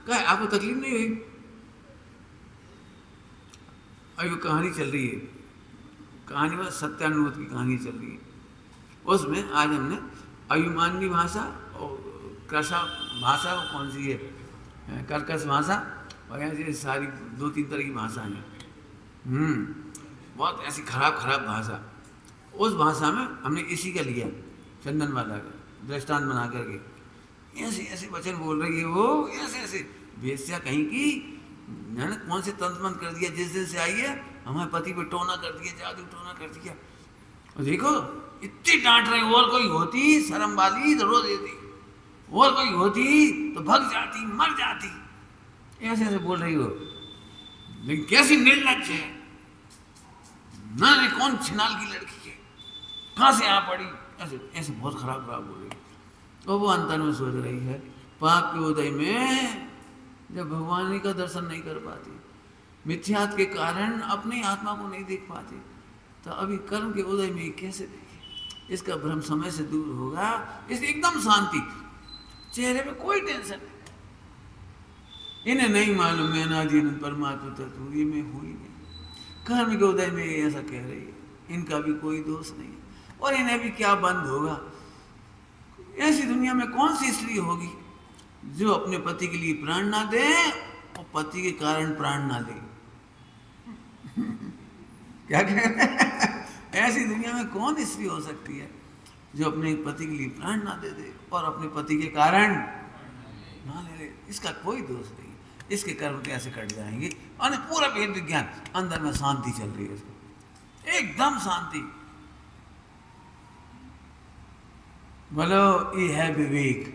कहा आपको तकलीफ नहीं हुई? अभी वो कहानी चल रही है, कहानी में सत्यानुमत की कहानी चल रही है। उसमें आज हमने अभिमानी भाषा और कृषा भाषा, कौन सी है, कर्कश भाषा, और ऐसी सारी 2-3 तरह की भाषाएं हैं। बहुत ऐसी खराब खराब भाषा। उस भाषा में हमने इसी का लिया, चंदन वाला का दृष्टांत बना करके ऐसे ऐसे वचन बोल रही है वो, ऐसे ऐसे वेश्या कहीं की, मैंने कौन से तंत्रमंत्र कर दिया, जिस दिन से आई है हमारे पति पे टोना कर दिया, जादू टोना कर दिया। और देखो इतनी डांट रही, और कोई होती शर्म वाली तो रो देती, और कोई होती तो भग जाती, मर जाती। ऐसे ऐसे बोल रही हो, लेकिन कैसी निर्लज्ज है ना, कौन छिनाल की लड़की है, कहाँ से आ पड़ी, ऐसे ऐसे बहुत खराब खराब बोल रही है। और वो अंतर में सोच रही है, पाप के उदय में जब भगवान का दर्शन नहीं कर पाती, मिथ्यात्व के कारण अपनी आत्मा को नहीं देख पाती, तो अभी कर्म के उदय में कैसे देखे? इसका भ्रम समय से दूर होगा। इसलिए एकदम शांति, चेहरे पे कोई टेंशन नहीं। इन्हें नहीं मालूम मैं अनादिअनंत परमात्मा तत्व, ये मैं हुई नहीं। कर्म के उदय में ऐसा कह रही है, इनका भी कोई दोष नहीं, और इन्हें भी क्या बंद होगा। ऐसी दुनिया में कौन सी स्त्री होगी जो अपने पति के लिए प्राण ना दे और पति के कारण प्राण ना दे? क्या कह रहे हैं? ऐसी दुनिया में कौन स्त्री हो सकती है जो अपने पति के लिए प्राण ना दे दे और अपने पति के कारण ना ले ले? इसका कोई दोष नहीं, इसके कर्म कैसे कट जाएंगे। और पूरा वेद विज्ञान, अंदर में शांति चल रही है, एकदम शांति। बोलो ये है विवेक।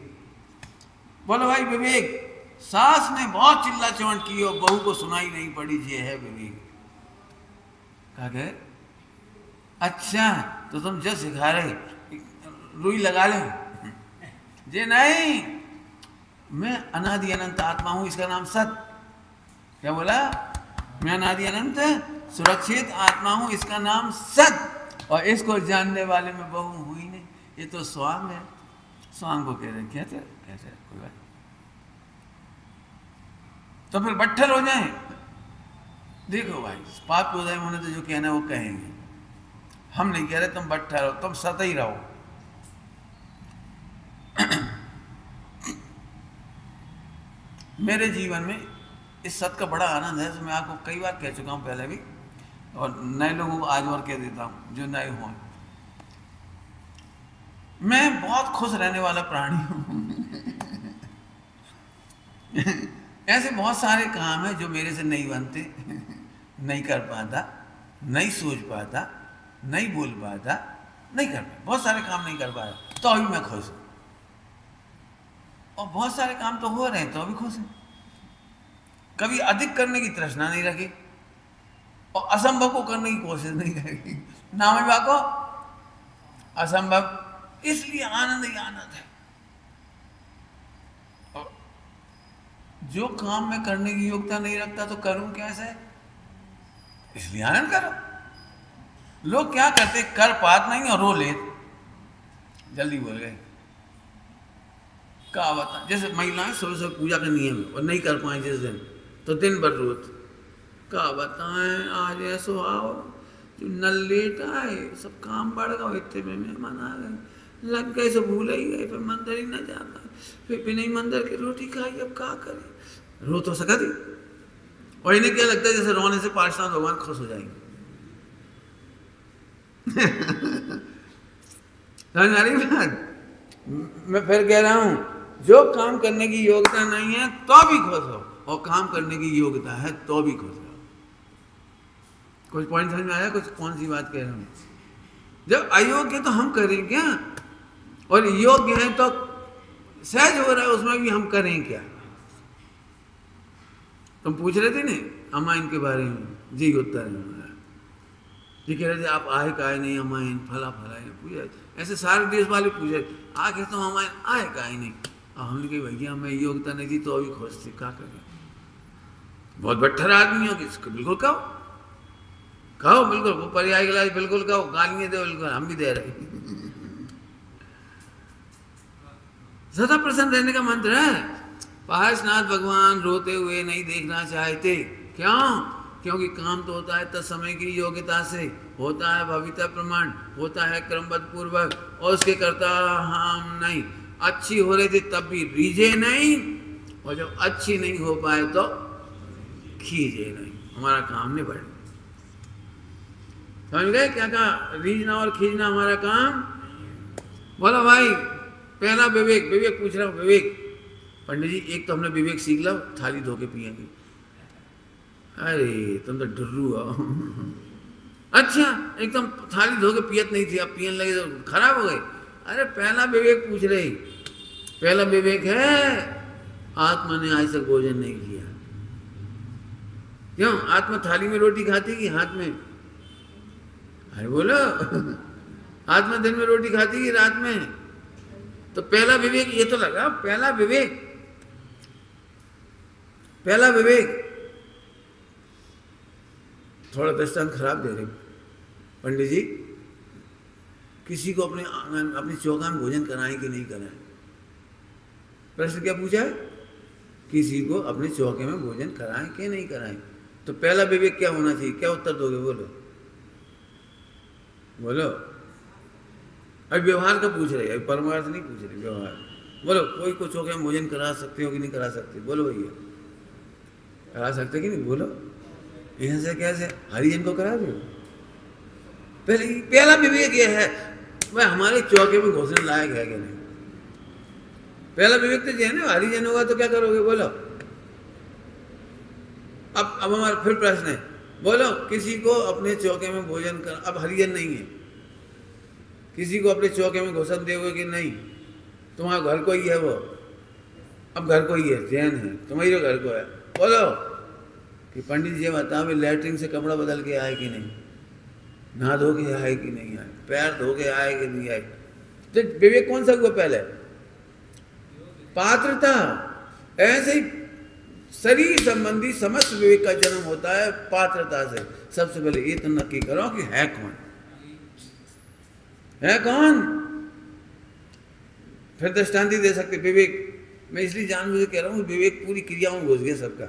बोलो भाई विवेक। सास ने बहुत चिल्ला चौंट की और बहू को सुनाई नहीं पड़ी, ये है विवेक। कहा गए अच्छा तो तुम जो सिखा रहे रुई लगा ले, जे नहीं मैं अनादि अनंत आत्मा हूं, इसका नाम सत। क्या बोला? मैं अनादि अनंत सुरक्षित आत्मा हूं, इसका नाम सत। और इसको जानने वाले में बहु हुई नहीं, ये तो स्वांग है। स्वांग को कह रहे कहते कोई बात। तो फिर बट्ठल हो जाए। देखो भाई, पाप उदय होने तो जो कहना वो कहेंगे, हम नहीं कह रहे तुम बट्ठल रहो, तुम सत ही रहो। मेरे जीवन में इस सत का बड़ा आनंद है, तो मैं आपको कई बार कह चुका हूं पहले भी, और नए लोगों को आज और कह देता हूं जो नए हों। मैं बहुत खुश रहने वाला प्राणी हूं। ऐसे बहुत सारे काम हैं जो मेरे से नहीं बनते, नहीं कर पाता, नहीं सोच पाता, नहीं बोल पाता, नहीं कर पाता, बहुत सारे काम नहीं कर पाया, तो अभी मैं खुश हूं। और बहुत सारे काम तो हो रहे हैं तो अभी खुश हैं। कभी अधिक करने की तृष्णा नहीं रखी और असंभव को करने की कोशिश नहीं करी। नाम को असंभव, इसलिए आनंद ही आनंद है। और जो काम मैं करने की योग्यता नहीं रखता तो करूं कैसे? इसलिए आनंद करो। लोग क्या करते, कर पात नहीं और रो ले, जल्दी बोल गए। क्या बता, जैसे महिलाएं सुबह सुबह पूजा का नियम है और नहीं कर पाए जिस दिन, तो दिन भर रोत। क्या बताएं, आज ऐसो आओ जो नल लेट आए, सब काम बढ़ गए, इतने में मेहमान आ गए, लग गए सो भूल ही गए, फिर मंदिर ही न जाता, फिर बिना मंदिर की रोटी खाई, अब क्या करे? रो तो सका थी। और इन्हें क्या लगता है जैसे रोने से पार्षद भगवान खुश हो जाएंगे। समझ आ रही बात? मैं फिर कह रहा हूं, जो काम करने की योग्यता नहीं है तो भी खुश हो, और काम करने की योग्यता है तो भी खुश हो। कुछ पॉइंट समझ में आया? कुछ कौन सी बात कह रहा हूं? जब अयोग्य तो हम करें क्या, और योग्य है तो सहज हो रहा है उसमें भी हम करें क्या? तुम पूछ रहे थे ना अमाइन के बारे में, जी उत्तर है। जी कह रहे थे आप आए काहे नहीं अमाइन, फला फला पूछा, ऐसे सारे देश वाले पूछे आके तो अमाइन आए काहे नहीं। हमने कही भैया हमें योग्यता नहीं थी तो अभी खुश थे, क्या करें? बहुत बट्ठर आदमी हो, बिल्कुल कहो कहो, बिल्कुल वो पर्याय के लायक, बिल्कुल कहो, गालियां दो, बिल्कुल हम भी दे रहे। सदा प्रसन्न रहने का मंत्र है। पार्श्वनाथ भगवान रोते हुए नहीं देखना चाहते। क्यों? क्योंकि काम तो होता है तत्समय की योग्यता से, होता है भविता प्रमाण, होता है क्रमबद्ध पूर्वक, और उसके करता हम नहीं। अच्छी हो रही थी तब भी रीझे नहीं, और जब अच्छी नहीं हो पाए तो खींचे नहीं, हमारा काम नहीं बढ़े। समझ गए क्या कहा? रीझना और खींचना हमारा काम। बोला भाई पहला विवेक, विवेक पूछ रहा हूं, विवेक। पंडित जी एक तो हमने विवेक सीख लो, थाली धो के पिएंगे। अरे तुम तो डुर्रू हो। अच्छा एकदम थाली धो के पियत नहीं थी, अब पियन लगे तो खराब हो गई। अरे पहला विवेक पूछ रही, पहला विवेक है आत्मा ने आज तक भोजन नहीं किया। क्यों? आत्मा थाली में रोटी खाती कि हाथ में? अरे बोलो आत्मा दिन में रोटी खाती कि रात में? तो पहला विवेक ये तो लगा, पहला विवेक, पहला विवेक। थोड़ा दृष्टांत खराब दे रहे पंडित जी, किसी को अपने आंगन अपनी चौका में भोजन कराएं कि नहीं कराएं? प्रश्न क्या पूछा है? किसी को अपने चौके में भोजन कराएं कि नहीं कराएं? तो पहला विवेक क्या होना चाहिए? क्या उत्तर दोगे? बोलो बोलो। अभी व्यवहार का पूछ रहे, अभी परमार्थ नहीं पूछ रहे, व्यवहार। बोलो कोई को चौके में भोजन करा सकते हो कि नहीं करा सकते? बोलो भैया करा सकते कि नहीं? बोलो। यहाँ से कैसे हरिजन को करा दो? पहले पहला विवेक ये है भाई हमारे चौके में घुसने लायक है कि नहीं? पहला विवेक तो है ना, हरिजन होगा तो क्या करोगे? बोलो। अब हमारा फिर प्रश्न है, बोलो किसी को अपने चौके में भोजन कर, अब हरिजन नहीं है, किसी को अपने चौके में घुसन दोगे कि नहीं? तुम्हारा घर कोई है वो, अब घर कोई है, जैन है, तुम्हारे घर को है। बोलो कि पंडित जी बताओ वे लैट्रिन से कपड़ा बदल के आए कि नहीं, नहा धो के आए कि नहीं आए, पैर धो के आए कि नहीं आए? तो विवेक कौन सा हुआ? पहले पात्रता। ऐसे ही शरीर संबंधी समस्त विवेक का जन्म होता है पात्रता से। सबसे पहले ये तो नक्की करो कि है कौन, है कौन, फिर दृष्टांति दे सकते। विवेक मैं इसलिए जानबूझ के कह रहा हूँ, विवेक पूरी क्रियाओं में घुस गया सबका।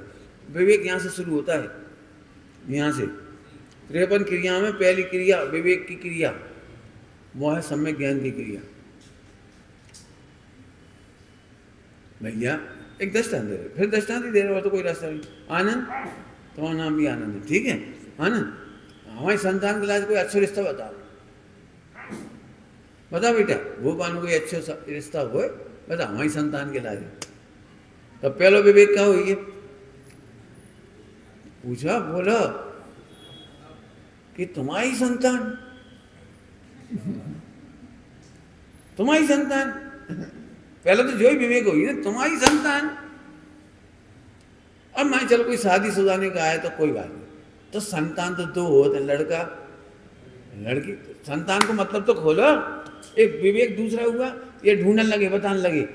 विवेक यहाँ से शुरू होता है, यहाँ से 53 क्रियाओं में पहली क्रिया विवेक की क्रिया वो है सम्यक ज्ञान की क्रिया। भैया एक दृष्टांत दे रहे, फिर दृष्टांत ही दे रहे हो तो कोई रास्ता नहीं। आनंद, तुम्हारा नाम भी आनंद है, ठीक है। आनंद, हमारी संतान के लाज कोई अच्छा रिश्ता बताओ, बता बेटा भोपाल में कोई अच्छा रिश्ता हो, बता हमारी संतान के लाज। तो पहला विवेक क्या हुई है, पूछा, बोला कि तुम्हारी संतान, तुम्हारी संतान, पहले तो जो ही विवेक होगी ना, तुम्हारी संतान। अब मान चलो कोई शादी सुधाने का आया तो कोई बात नहीं, तो संतान तो दो होते, लड़का लड़की। संतान को मतलब तो खोलो। एक विवेक दूसरा हुआ, ये ढूंढने लगे, बताने लगे,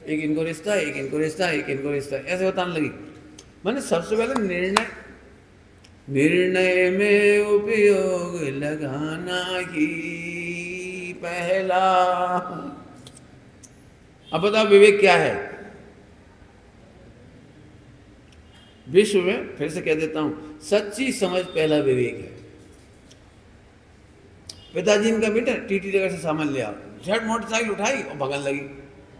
एक इनको रिश्ता, एक इनको रिश्ता, एक इनको रिश्ता, ऐसे बताने लगी। मैंने सबसे पहले निर्णय में उपयोग लगाना ही पहला। अब बताओ विवेक क्या है विश्व में? फिर से कह देता हूं, सच्ची समझ पहला विवेक है। पिताजी इनका बेटा टीटी नगर से सामान ले आओ, झट मोटरसाइकिल उठाई और भगन लगी,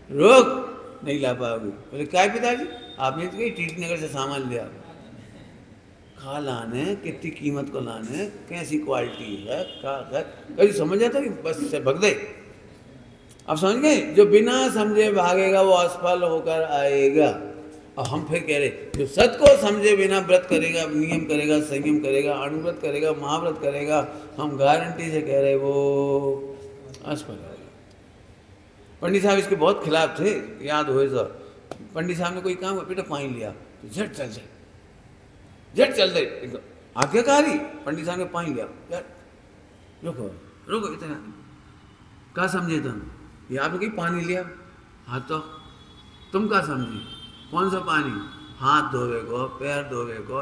रोक नहीं ला पाओगे। बोले क्या है पिताजी, आपने तो कही टीटी नगर से सामान ले आओ। कहाँ लाने, कितनी कीमत को लाने, कैसी क्वालिटी है, कभी समझ आता कि बस से भग दे। अब समझ गए, जो बिना समझे भागेगा वो असफल होकर आएगा। और हम फिर कह रहे, जो सत्य को समझे बिना व्रत करेगा, नियम करेगा, संयम करेगा, अनुव्रत करेगा, महाव्रत करेगा, हम गारंटी से कह रहे वो असफल होगा। पंडित साहब इसके बहुत खिलाफ थे, याद हो सर। पंडित साहब ने कोई काम, बेटा पानी लिया तो झट चल जाए, झट चल दे, आज्ञाकारी। पंडित साहब ने पानी लिया, यार रुको रुको, इतना क्या समझे तुम, ये आपने कहीं पानी लिया, हाँ तो तुम क्या समझी, कौन सा पानी, हाथ धोवे को, पैर धोवे को,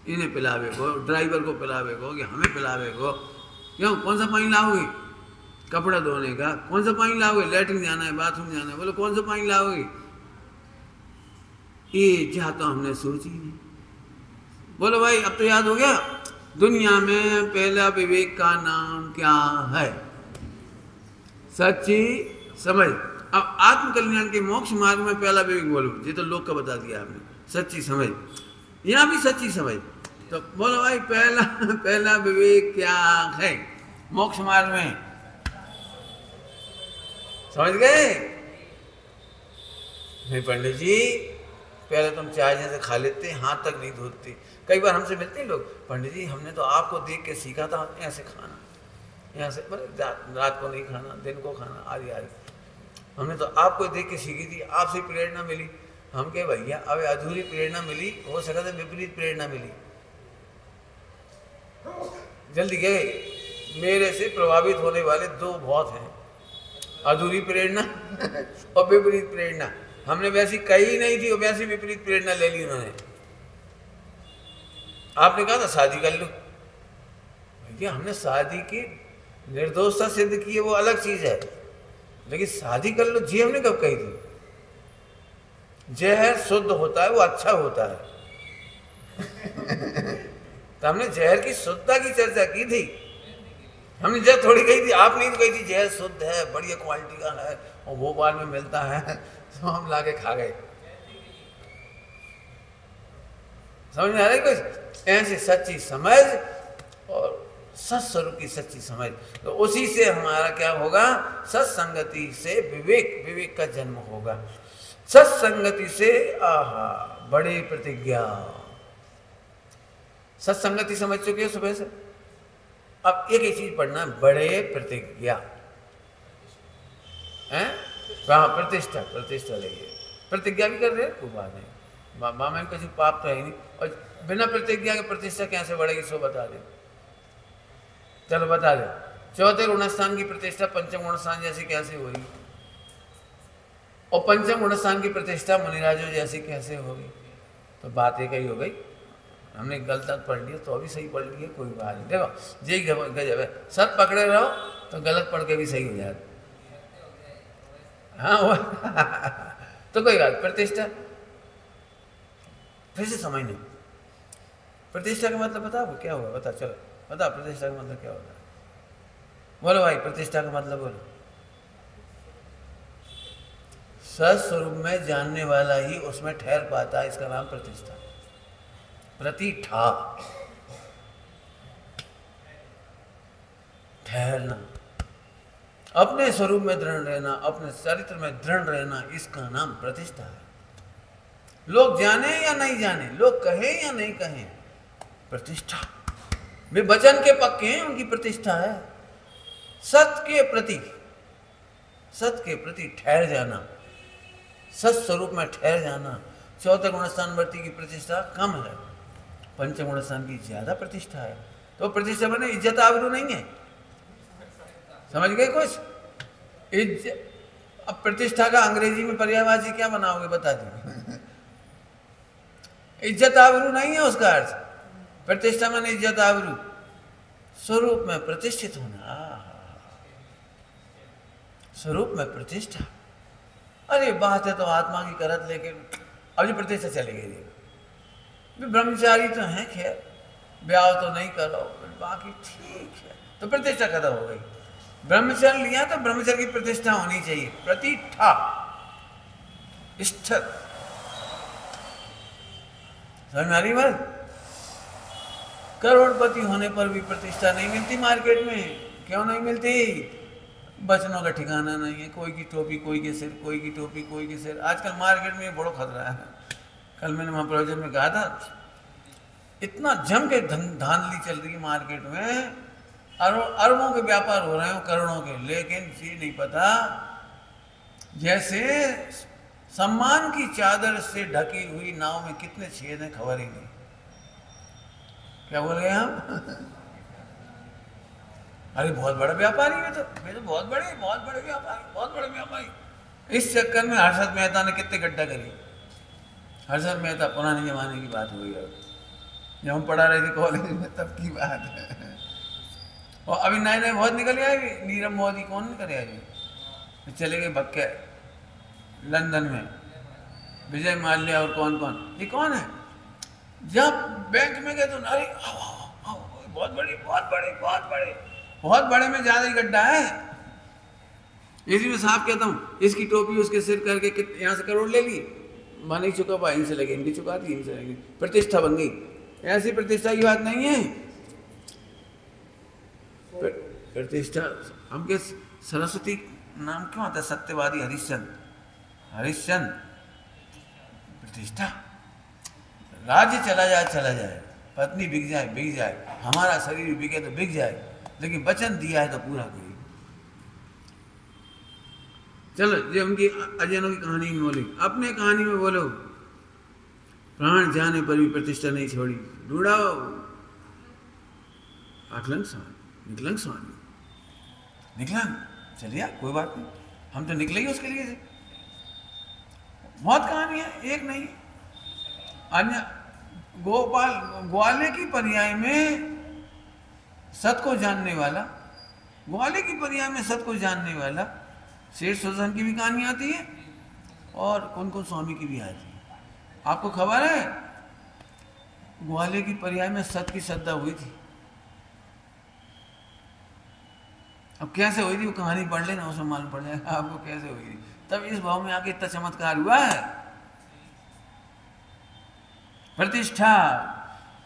इन्हें पिलावे को, ड्राइवर को पिलावे को, कि हमें पिलावे को, क्यों कौन सा पानी लाओगे, कपड़ा धोने का कौन सा पानी लाओगे, लेटरिन जाना है, बाथरूम जाना है, बोलो कौन सा पानी लाओगे। ये क्या तो हमने सोची नहीं। बोलो भाई अब तो याद हो गया, दुनिया में पहला विवेक का नाम क्या है, सच्ची समझ। अब आत्मकल्याण के मोक्ष मार्ग में पहला विवेक बोलो, ये तो लोक का बता दिया आपने, सच्ची समझ। यहाँ भी सच्ची समझ, तो बोलो भाई पहला विवेक क्या है मोक्ष मार्ग में, समझ गए? नहीं पंडित जी, पहले तुम चाय जैसे खा लेते, हाथ तक नहीं धोते। कई बार हमसे मिलते हैं लोग, पंडित जी हमने तो आपको देख के सीखा था ऐसे खाना, यहाँ से रात को नहीं खाना, दिन को खाना, आदि आदि, हमने तो आपको देख के सीखी थी, आपसे प्रेरणा मिली। हम कहे भैया अब अधूरी प्रेरणा मिली, हो सका था विपरीत प्रेरणा मिली। जल्दी गए, मेरे से प्रभावित होने वाले दो बहुत हैं, अधूरी प्रेरणा और विपरीत प्रेरणा। हमने वैसी कही नहीं थी और वैसी विपरीत प्रेरणा ले ली उन्होंने। आपने कहा था शादी कर लो, भैया हमने शादी की निर्दोषता सिद्ध की है, वो अलग चीज है, लेकिन शादी कर लो जी हमने कब कही थी? जहर शुद्ध होता है, वो अच्छा होता है। तो हमने जहर की शुद्धता की चर्चा की थी, हमने जहर थोड़ी कही थी, आपने तो कही थी जहर शुद्ध है, बढ़िया क्वालिटी का है और भोपाल में मिलता है, तो हम लाके खा गए। समझ में आ रहा है कुछ? ऐसे सच्ची समझ और सत्स्वरूप की सच्ची समझ, तो उसी से हमारा क्या होगा, सत्संगति से विवेक का जन्म होगा। सत्संगति से आहा बड़े प्रतिज्ञा, सत्संगति समझ चुके हो सुबह से। अब एक ही चीज पढ़ना है, बड़े प्रतिज्ञा है, वहां प्रतिष्ठा लेंगे, प्रतिज्ञा भी कर रहे हैं, कोई बात नहीं, मामा में कुछ पाप तो है नहीं, और बिना प्रतिज्ञा के प्रतिष्ठा कैसे बढ़ेगी सो बता दे, चलो बता दे। चौथे गुणस्थान की प्रतिष्ठा पंचम गुणस्थान जैसी कैसे होगी? और पंचम गुण स्थान की प्रतिष्ठा मुनिराजों जैसी कैसे होगी? तो बात एक ही हो गई, हमने गलत पढ़ लिया तो अभी सही पढ़ लिया, कोई बात नहीं। देखो जी गजब है, सत पकड़े रहो तो गलत पढ़ के भी सही हो जाए। हाँ तो कोई बात, प्रतिष्ठा फिर से समझ नहीं, प्रतिष्ठा का मतलब बता क्या हुआ, बता चलो बता, प्रतिष्ठा का मतलब क्या होता है? बोलो भाई, प्रतिष्ठा का मतलब बोलो। सस्वरूप में जानने वाला ही उसमें ठहर पाता है, इसका नाम प्रतिष्ठा। प्रतिष्ठा ठहरना, अपने स्वरूप में दृढ़ रहना, अपने चरित्र में दृढ़ रहना, इसका नाम प्रतिष्ठा है। लोग जाने या नहीं जाने, लोग कहें या नहीं कहें, प्रतिष्ठा। वे वचन के पक्के हैं, उनकी प्रतिष्ठा है। सत्य के प्रति ठहर जाना, सत स्वरूप में ठहर जाना। चौथे गुण स्थानवर्ती की प्रतिष्ठा कम है, पंचम गुण स्थान की ज्यादा प्रतिष्ठा है। तो प्रतिष्ठा बने इज्जत आबरू नहीं है, समझ गए कुछ? अब प्रतिष्ठा का अंग्रेजी में पर्यायवाची क्या बनाओगे बता दो। इज्जत आबरू नहीं है उसका अर्थ। प्रतिष्ठा माने इज्जत आबरू, स्वरूप में प्रतिष्ठित होना, स्वरूप में प्रतिष्ठा। अरे बात है तो आत्मा की करत लेके अब जो प्रतिष्ठा चली गई। ब्रह्मचारी तो हैं, खैर ब्याह तो नहीं करो, बाकी ठीक है, तो प्रतिष्ठा खत्म हो गई। ब्रह्मचर्य लिया तो ब्रह्मचर्य की प्रतिष्ठा होनी चाहिए, प्रतिष्ठा स्थिर। समझ में आ रही बात? करोड़पति होने पर भी प्रतिष्ठा नहीं मिलती मार्केट में। क्यों नहीं मिलती? बचनों का ठिकाना नहीं है, कोई की टोपी कोई के सिर, कोई की टोपी कोई के सिर। आजकल मार्केट में ये बड़ा खतरा है। कल मैंने वहाँ प्रवचन में कहा था, इतना जम के धांधली चल रही है मार्केट में, अरबों के व्यापार हो रहे हो, करोड़ों के, लेकिन ये नहीं पता जैसे सम्मान की चादर से ढकी हुई नाव में कितने छेद हैं, खबर ही नहीं। क्या बोल गए हम? अरे बहुत बड़ा व्यापारी है, तो बहुत बड़े व्यापारी, बहुत बड़े व्यापारी। इस चक्कर में हर्षद मेहता ने कितने गड्ढा करी। हर्षद मेहता पुराने जमाने की बात हुई है, जब हम पढ़ा रहे थे कॉलेज में तब की बात है। और अभी नए नए बहुत निकल आए, नीरव मोदी कौन निकल आए, चले गए भक्के लंदन में, विजय माल्या और कौन कौन, ये कौन है? जब बैंक में गए तो अरे बहुत बड़े में ज्यादा ही गड्ढा है। इसी में साहब कहता हूँ, इसकी टोपी उसके सिर करके यहाँ से करोड़ ले ली, मैं नहीं चुका पा, इनसे लगे, इनकी चुका दी, इनसे लगे, प्रतिष्ठा बन गई। ऐसी प्रतिष्ठा की बात नहीं है। प्रतिष्ठा हमके सरस्वती नाम क्यों आता है? सत्यवादी हरिश्चंद्र प्रतिष्ठा। राज्य चला जाए, पत्नी बिक जाए, हमारा शरीर बिके तो बिक जाए, लेकिन वचन दिया है तो पूरा करिए। चलो ये उनकी अजैनों की कहानी में बोली, अपने कहानी में बोलो, प्राण जाने पर भी प्रतिष्ठा नहीं छोड़ी, ढूंढाओ आकलंक स्वामी, निकलंक स्वामी, निकलंक चलिए, कोई बात नहीं, हम तो निकले ही उसके लिए। बहुत कहानी है, एक नहीं। अन्य ग्वाले की पर्याय में सत को जानने वाला, ग्वाले की पर्याय में सत को जानने वाला शेष सुदर्शन की भी कहानी आती है और कौन स्वामी की भी आती है। आपको खबर है ग्वाले की पर्याय में सत की श्रद्धा हुई थी। अब कैसे हुई थी वो कहानी पढ़ लेना, उसमें मालूम पड़ जाएगा आपको कैसे हुई थी। तब इस भाव में आके इतना चमत्कार हुआ है। प्रतिष्ठा,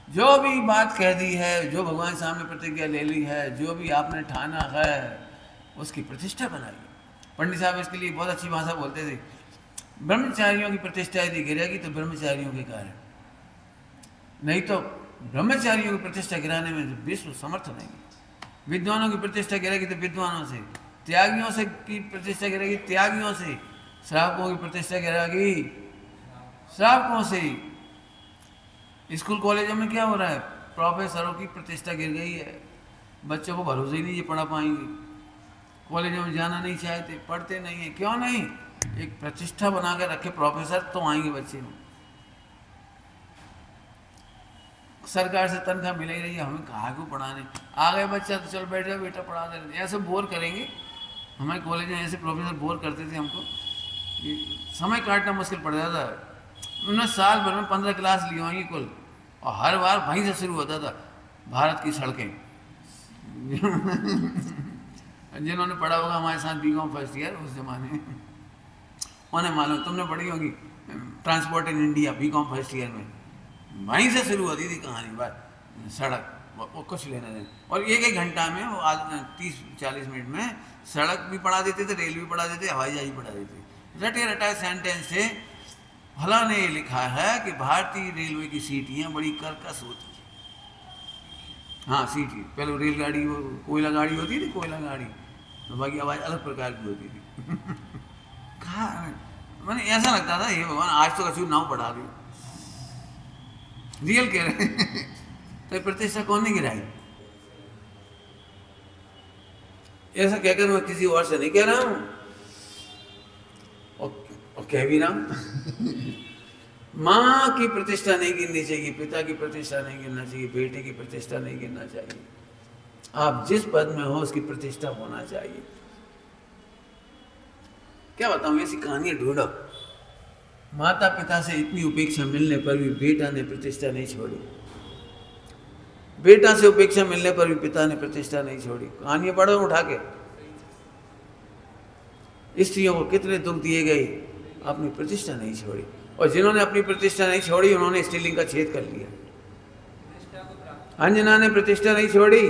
जो भी बात कह दी है, जो भगवान सामने प्रतिज्ञा ले ली है, जो भी आपने ठाना है, उसकी प्रतिष्ठा बनाई। पंडित साहब इसके लिए बहुत अच्छी भाषा बोलते थे, ब्रह्मचारियों की प्रतिष्ठा यदि गिरेगी तो ब्रह्मचारियों के कारण, नहीं तो ब्रह्मचारियों की प्रतिष्ठा गिराने में विश्व समर्थ नहीं। विद्वानों की प्रतिष्ठा गिरेगी तो विद्वानों से, त्यागियों से की प्रतिष्ठा गिरेगी त्यागियों से, श्रावकों की प्रतिष्ठा गिरेगी श्रावकों से। स्कूल कॉलेजों में क्या हो रहा है? प्रोफेसरों की प्रतिष्ठा गिर गई है, बच्चों को भरोसा ही नहीं ये पढ़ा पाएंगे, कॉलेजों में जाना नहीं चाहते, पढ़ते नहीं है। क्यों नहीं? एक प्रतिष्ठा बना के रखे प्रोफेसर तो आएंगे बच्चे। सरकार से तनख्वाह मिल ही रही है, हमें कहाँ को पढ़ाने, आ गए बच्चा तो चल बैठ जाओ बेटा पढ़ा दे, ऐसे बोर करेंगे। हमारे कॉलेज में ऐसे प्रोफेसर बोर करते थे हमको, समय काटना मुश्किल पड़ जाता है। उन्होंने साल भर में 15 क्लास ली होंगी कुल, और हर बार वहीं से शुरू होता था भारत की सड़कें। जिन्होंने पढ़ा होगा हमारे साथ बीकॉम फर्स्ट ईयर उस जमाने में, उन्हें मालूम, तुमने पढ़ी होगी transport in India BCom first year में, वहीं से शुरू होती थी कहानी। बात सड़क वो कुछ लेना देना, और एक घंटा में वो 30-40 मिनट में सड़क भी पढ़ा देते थे, रेल भी पढ़ा देते, हवाई जहाज भी पढ़ा देते। रटे रटाए सेंटेंस से फला ने लिखा है कि भारतीय रेलवे की सीटियाँ बड़ी कर्कश होती है। हाँ सीटी, पहले रेलगाड़ी वो कोयला गाड़ी होती थी, कोयला गाड़ी, तो बाकी आवाज़ अलग प्रकार की होती थी। कहा मैंने ऐसा लगता था ये भगवान आज तो कछु नाव पढ़ा रही, रियल कह रहे। तो प्रतिष्ठा कौन ने गिराई? ऐसा कहकर मैं किसी और से नहीं कह रहा हूं, और कह भी रहा हूं। माँ की प्रतिष्ठा नहीं गिरनी चाहिए, पिता की प्रतिष्ठा नहीं गिरना चाहिए, बेटे की प्रतिष्ठा नहीं गिरना चाहिए। आप जिस पद में हो उसकी प्रतिष्ठा होना चाहिए। क्या बताऊं, ऐसी कहानियां ढूंढो। माता पिता से इतनी उपेक्षा मिलने पर भी बेटा ने प्रतिष्ठा नहीं छोड़ी, बेटा से उपेक्षा मिलने पर भी पिता ने प्रतिष्ठा नहीं छोड़ी। कहानियां पढ़ो उठा के। स्त्रियों को कितने दुख दिए गए, अपनी प्रतिष्ठा नहीं छोड़ी, और जिन्होंने अपनी प्रतिष्ठा नहीं छोड़ी उन्होंने स्त्रीलिंग का छेद कर लिया। अंजना ने प्रतिष्ठा नहीं छोड़ी,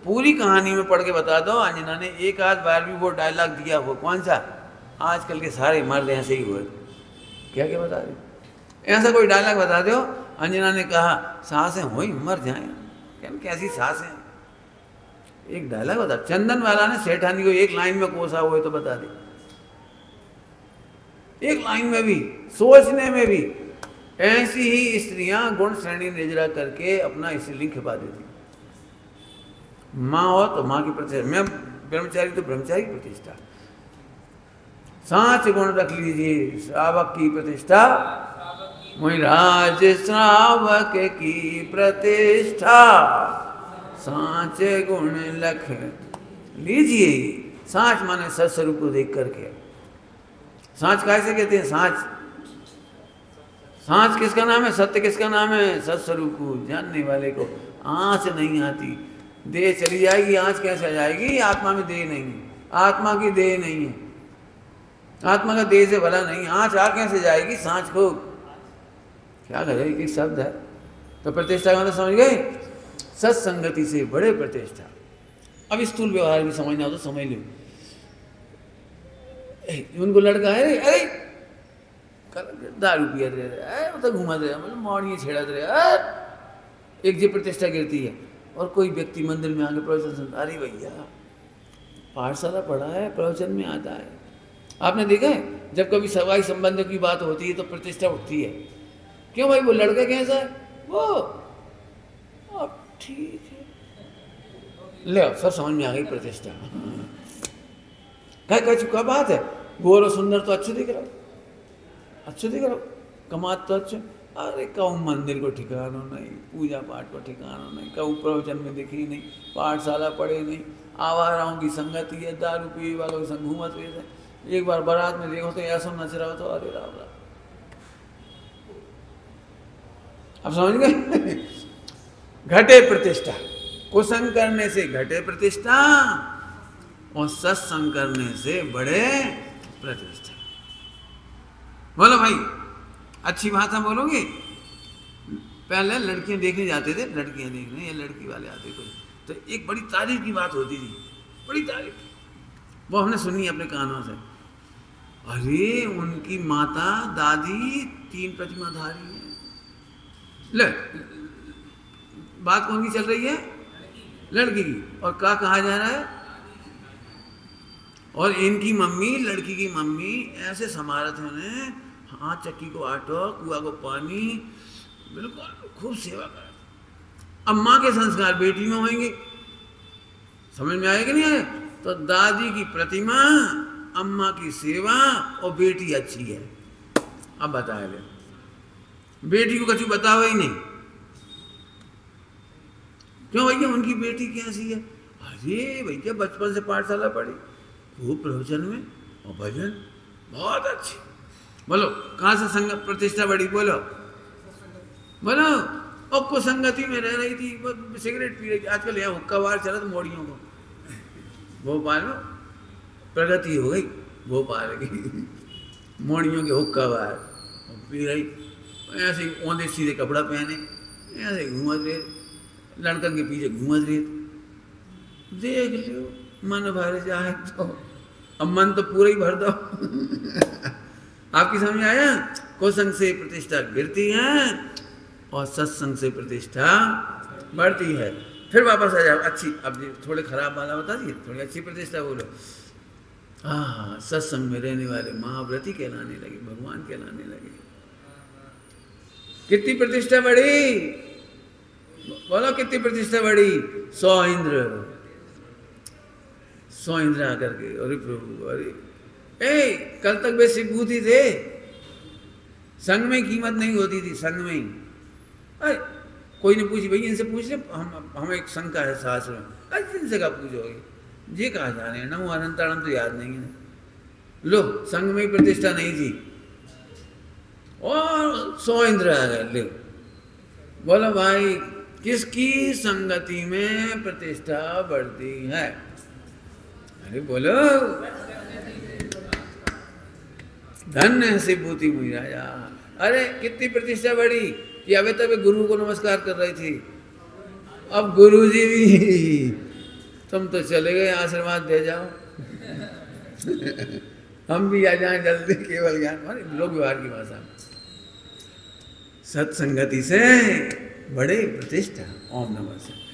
पूरी कहानी में पढ़ के बता दो। अंजना ने एक आध बार भी वो डायलॉग दिया हो, कौन सा? आजकल के सारे मर्द ऐसे ही हुए, क्या क्या बता दो, ऐसा कोई डायलॉग बता दो। अंजना ने कहा सांसें हो ही मर जाए, क्या कैसी सांसें, एक डायलॉग बता। चंदन वाला ने सेठानी को एक लाइन में कोसा हुए तो बता दे, एक लाइन में भी, सोचने में भी। ऐसी ही स्त्रियां गुण श्रेणी निजरा करके अपना स्त्रीलिंग खिपा देती। माँ हो तो माँ की प्रतिष्ठा, मैं ब्रह्मचारी तो ब्रह्मचारी की प्रतिष्ठा, सांच गुण रख लीजिए, श्रावक की प्रतिष्ठा वही राज श्रावक की प्रतिष्ठा, सांच गुण लख लीजिए। सांच माने सत्स्वरूप को देख करके। सांच कैसे कहते हैं? सांच, सांच किसका नाम है? सत्य किसका नाम है? सत्स्वरूप को जानने वाले को। आँच नहीं आती, देह चली जाएगी, आँच कैसे आ जाएगी? आत्मा में देह नहीं है, आत्मा की देह नहीं है, आत्मा का देह से भला नहीं, आँच आ कैसे जाएगी? सांच को क्या करे, एक शब्द है। तो प्रतिष्ठा का मतलब समझ गए? सत्संगति से बड़े प्रतिष्ठा। अब स्थूल व्यवहार भी समझना हो तो समझ लो। उनको लड़का है, अरे दारू पिया रहे, मतलब घुमा रहे, मतलब मौड़ियाँ छेड़ा रहे, एक जी प्रतिष्ठा गिरती है। और कोई व्यक्ति मंदिर में आके प्रवचन सुनता, अरे भैया पाठशाला पढ़ा है, प्रवचन में आता है। आपने देखा है जब कभी सगाई संबंध की बात होती है तो प्रतिष्ठा उठती है। क्यों भाई, वो लड़का कैसा है? वो अब ठीक है, ले सब समझ में आ गई प्रतिष्ठा। क्या चुका बात है, गोर और सुंदर तो अच्छे दिख रहा, अच्छे दिख रहा, कमात तो अच्छे। अरे कहूँ मंदिर को ठिकाना नहीं, पूजा पाठ को ठिकाना नहीं, कहूँ प्रवचन में दिखी नहीं, पाठशाला पढ़े नहीं, आवाराओं की संगति है, दारू पी वालों के संग घूमत हुए। एक बार बारात में देखो तो ऐसा नच रहा हो तो अरे राम राम। अब समझ गए? घटे प्रतिष्ठा, कुसंग करने से घटे प्रतिष्ठा, और सत्संग करने से बड़े प्रतिष्ठा। बोलो भाई, अच्छी भाषा बोलोगे। पहले लड़कियां देखने जाते थे, लड़कियां देखने या लड़की वाले आते कोई, तो एक बड़ी तारीफ की बात होती थी, बड़ी तारीफ, वो हमने सुनी अपने कानों से। अरे उनकी माता दादी 3 प्रतिमाधारी है। ले, बात कौन की चल रही है? लड़की की। और क्या कहा जा रहा है? और इनकी मम्मी, लड़की की मम्मी ऐसे समारत है, हाथ चक्की को आटो, कुआ को पानी, बिल्कुल खूब सेवा कर। अब माँ के संस्कार बेटी में होंगे, समझ में आए कि नहीं आए? तो दादी की प्रतिमा अम्मा की सेवा और बेटी अच्छी है। अब बताए ले, बेटी को कछु बताओ ही नहीं, क्यों भैया उनकी बेटी कैसी है? अरे भैया बचपन से पाठशाला पढ़ी, खूब प्रवचन में और भजन बहुत अच्छी। बोलो कहाँ से संगत प्रतिष्ठा बढ़ी? बोलो बोलो। और कुसंगति में रह रही थी, सिगरेट पी रही थी। आजकल यहाँ हुक्का बार चला तो मोड़ियों को, भोपाल में प्रगति हो गई भोपाल की, मोड़ियों के हुक्का बार पी रही, ऐसे ओंधे सीधे कपड़ा पहने, ऐसे घूमत रहे, लड़कन के पीछे घूमत रहे। देख लो मन भर जाए तो, अब मन तो पूरा ही भर दो। आपकी समझ आया? कुसंग से प्रतिष्ठा गिरती है और सत्संग से प्रतिष्ठा बढ़ती है। फिर वापस आ जाओ अच्छी, अब थोड़े खराब वाला बता दिए, थोड़ी अच्छी प्रतिष्ठा बोलो। हाँ, सत्संग में रहने वाले महाव्रती कहलाने लगे, भगवान कहलाने लगे। कितनी प्रतिष्ठा बढ़ी? बोलो कितनी प्रतिष्ठा बढ़ी? 100 इंद्र, 100 इंद्र आकर के, अरे प्रभु अरे कल तक वे शिवभूति थे, संग में कीमत नहीं होती थी, संग में ही। अरे कोई ने पूछी, भैया इनसे पूछ ले, हम एक शंका है शास्त्र में। अरे इनसे क्या पूछोगे, ये कहा जा रहे हैं ना, वो अनंतानंद तो याद नहीं है। लो संग में ही प्रतिष्ठा नहीं थी और 100 इंद्र आ गए। ले बोलो भाई किसकी संगति में प्रतिष्ठा बढ़ती है? अरे बोलो, धन्य है शिवभूति मुनि राजा। अरे कितनी प्रतिष्ठा बढ़ी कि अबे तब गुरु को नमस्कार कर रही थी, अब गुरु जी भी तुम तो चले गए, आशीर्वाद दे जाओ। हम भी आ जाएं जल्दी, केवल ज्ञान, लोक व्यवहार की भाषा। सत्संगति से बड़े प्रतिष्ठा। ओम नमः शिवाय।